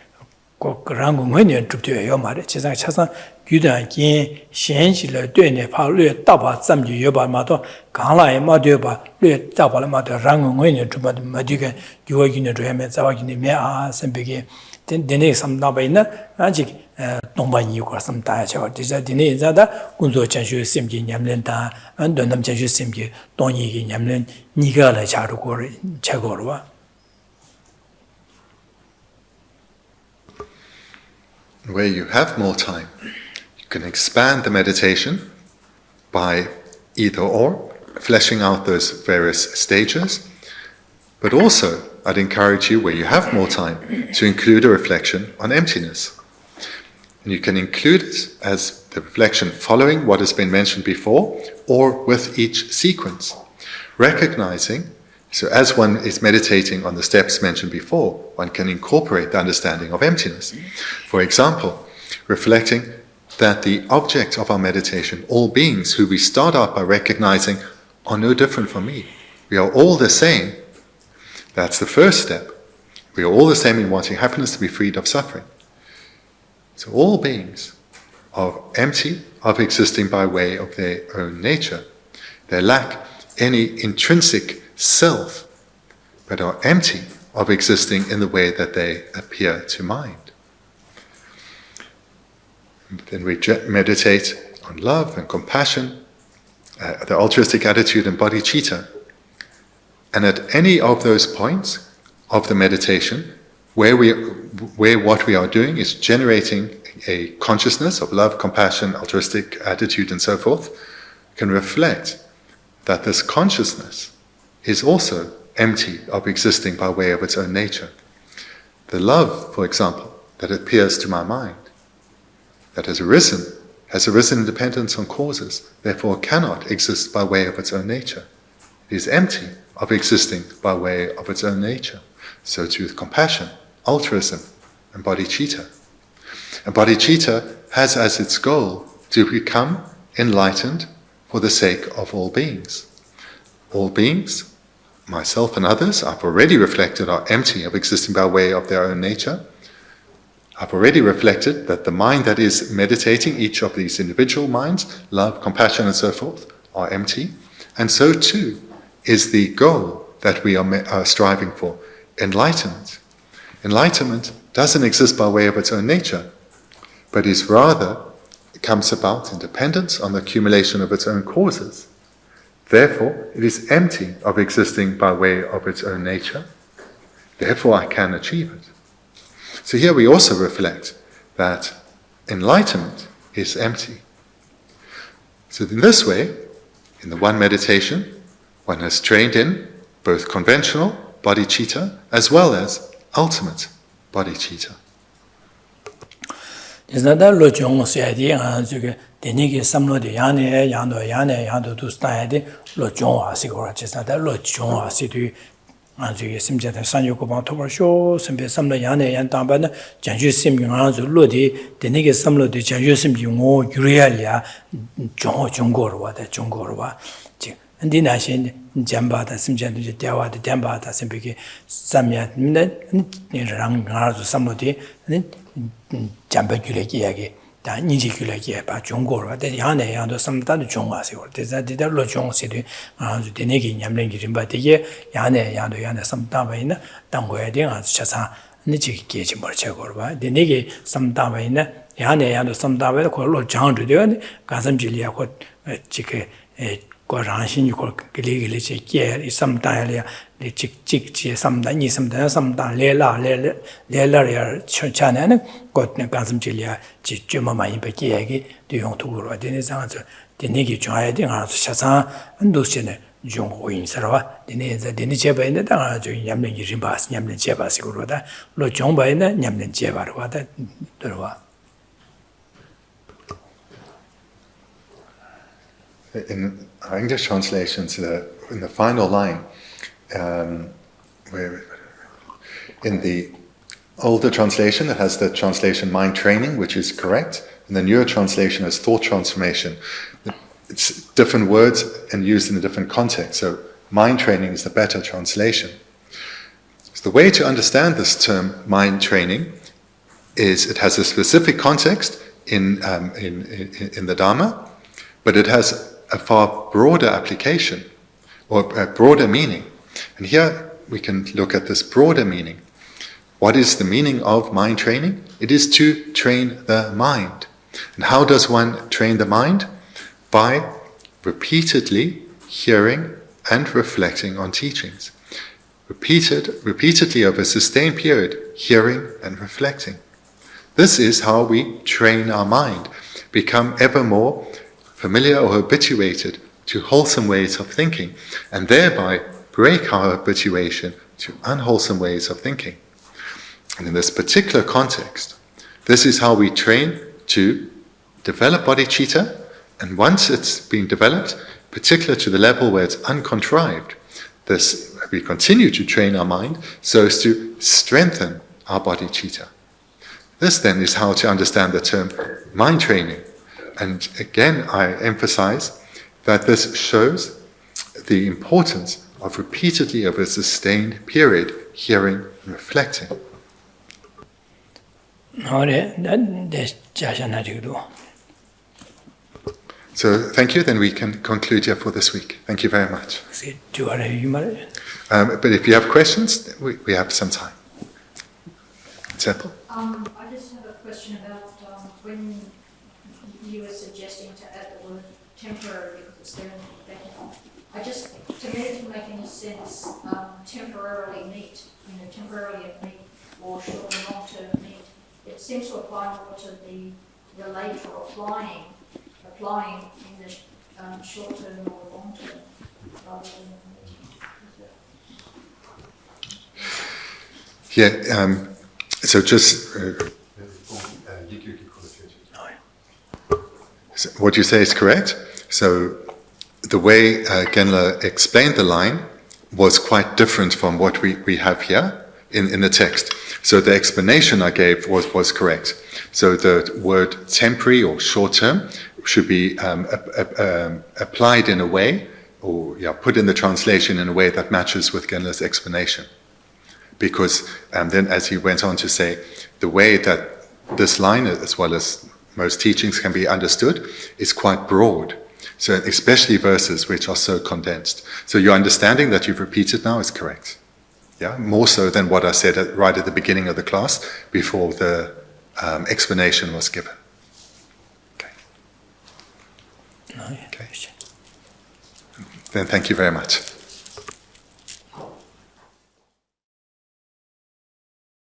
꼭 랑응원이 주되요 말에 제상 차상 규단기 현실을 되네 파르 따바 잠지 여바마도 강라에 마되바 뢰 따바를 마도 랑응원이 주버스 마디게 요기네 주에메 자와기네 메아 선비게 dine samdaba ina aji tongba yi ko samda cha disa dine zada kunzo chanshu simji nyamlen ta andonam chanshu simji tongyi gi nyamlen niga la cha ru ko cha go ro. Where you have more time, you can expand the meditation by either or, fleshing out those various stages, but also I'd encourage you, where you have more time, to include a reflection on emptiness. And you can include it as the reflection following what has been mentioned before, or with each sequence. Recognizing, so as one is meditating on the steps mentioned before, one can incorporate the understanding of emptiness. For example, reflecting that the object of our meditation, all beings who we start out by recognizing, are no different from me. We are all the same. That's the first step. We are all the same in wanting happiness, to be freed of suffering. So all beings are empty of existing by way of their own nature. They lack any intrinsic self, but are empty of existing in the way that they appear to mind. And then we meditate on love and compassion, the altruistic attitude and bodhicitta. And at any of those points of the meditation, where what we are doing is generating a consciousness of love, compassion, altruistic attitude, and so forth, can reflect that this consciousness is also empty of existing by way of its own nature. The love, for example, that appears to my mind, that has arisen in dependence on causes, therefore cannot exist by way of its own nature. It is empty of existing by way of its own nature. So too with compassion, altruism, and bodhicitta. And bodhicitta has as its goal to become enlightened for the sake of all beings. All beings, myself and others, I've already reflected, are empty of existing by way of their own nature. I've already reflected that the mind that is meditating, each of these individual minds, love, compassion, and so forth, are empty. And so too is the goal that we are striving for, enlightenment. Enlightenment doesn't exist by way of its own nature, but is rather, it comes about in dependence on the accumulation of its own causes. Therefore, it is empty of existing by way of its own nature. Therefore, I can achieve it. So here we also reflect that enlightenment is empty. So in this way, in the one meditation, one has trained in both conventional bodhicitta as well as ultimate bodhicitta. Isnada lo jong seadi zuge denigi samlo de yane tu staede lo jong asigora chesada lo jong asidu anzuge simjata sanyo ko ba tobar sho simbe samlo yane yan tamba na janju sim anzu lo de denigi samlo de janju sim ngo yurialia jongorwa da jongorwa ji andi na shin jambada simjata de dewa de jambada simbe samya ne rang ngazu samlo de 잠바 규례기야게 다 인지 규례기에 봐 중고로 데 야네 야도 삼다도 중화세요. 대자디들로 중세도 아주 되네기 냠랭기 좀 되게 야네 삼다바이나 당고야 돼 아주 차사 니지 계지 뭘 제거로 봐. 되네기 삼다바이나 야네 삼다바이도 걸로 장도 되어 가슴질이야 곧 지게 고란신이 걸 길이길이 지게 삼다야 직직지 삼단이 삼단 레라야 천찬에는 곧네 가슴질이야 지쯤만 많이 받게 얘기 대용도로 되는 상황에서 되네기 좋아야 돼 알아서 차상 안도시네 중고인서와 되네자 되네 제바인데 아주 냠는 좀 봐스 냠는 제바식으로다 로 종바이나 냠는 제바로 와다 들어와. In our English translations, in the final line, where in the older translation it has the translation mind training, which is correct, and the newer translation has thought transformation. It's different words and used in a different context, so mind training is the better translation. So the way to understand this term mind training is it has a specific context in the Dharma, but it has a far broader application or a broader meaning. And here we can look at this broader meaning. What is the meaning of mind training? It is to train the mind. And how does one train the mind? By repeatedly hearing and reflecting on teachings. Repeatedly over a sustained period, hearing and reflecting. This is how we train our mind, become ever more familiar or habituated to wholesome ways of thinking, and thereby break our habituation to unwholesome ways of thinking. And in this particular context, this is how we train to develop bodhicitta, and once it's been developed, particularly to the level where it's uncontrived, we continue to train our mind so as to strengthen our bodhicitta. This then is how to understand the term mind training. And again, I emphasize that this shows the importance of repeatedly over a sustained period hearing and reflecting. So thank you, then we can conclude here for this week. Thank you very much. But if you have questions, we have some time. Simple. I just have a question about when you were suggesting to add the word temporary because it's there in the Tibetan. To me it didn't make any sense. Temporarily neat, temporarily a neat or short or long-term neat. it seems to apply more to the later applying in the short term or long term, rather than the Yeah, so just so what you say is correct. So the way Genla explained the line was quite different from what we have here in the text. So the explanation I gave was correct. So the word temporary or short term should be applied in a way, or put in the translation in a way that matches with Genla's explanation. Because then, as he went on to say, the way that this line, as well as most teachings, can be understood is quite broad. So especially verses which are so condensed. So your understanding that you've repeated now is correct. Yeah, more so than what I said right at the beginning of the class before the explanation was given. Okay. Okay. Then thank you very much.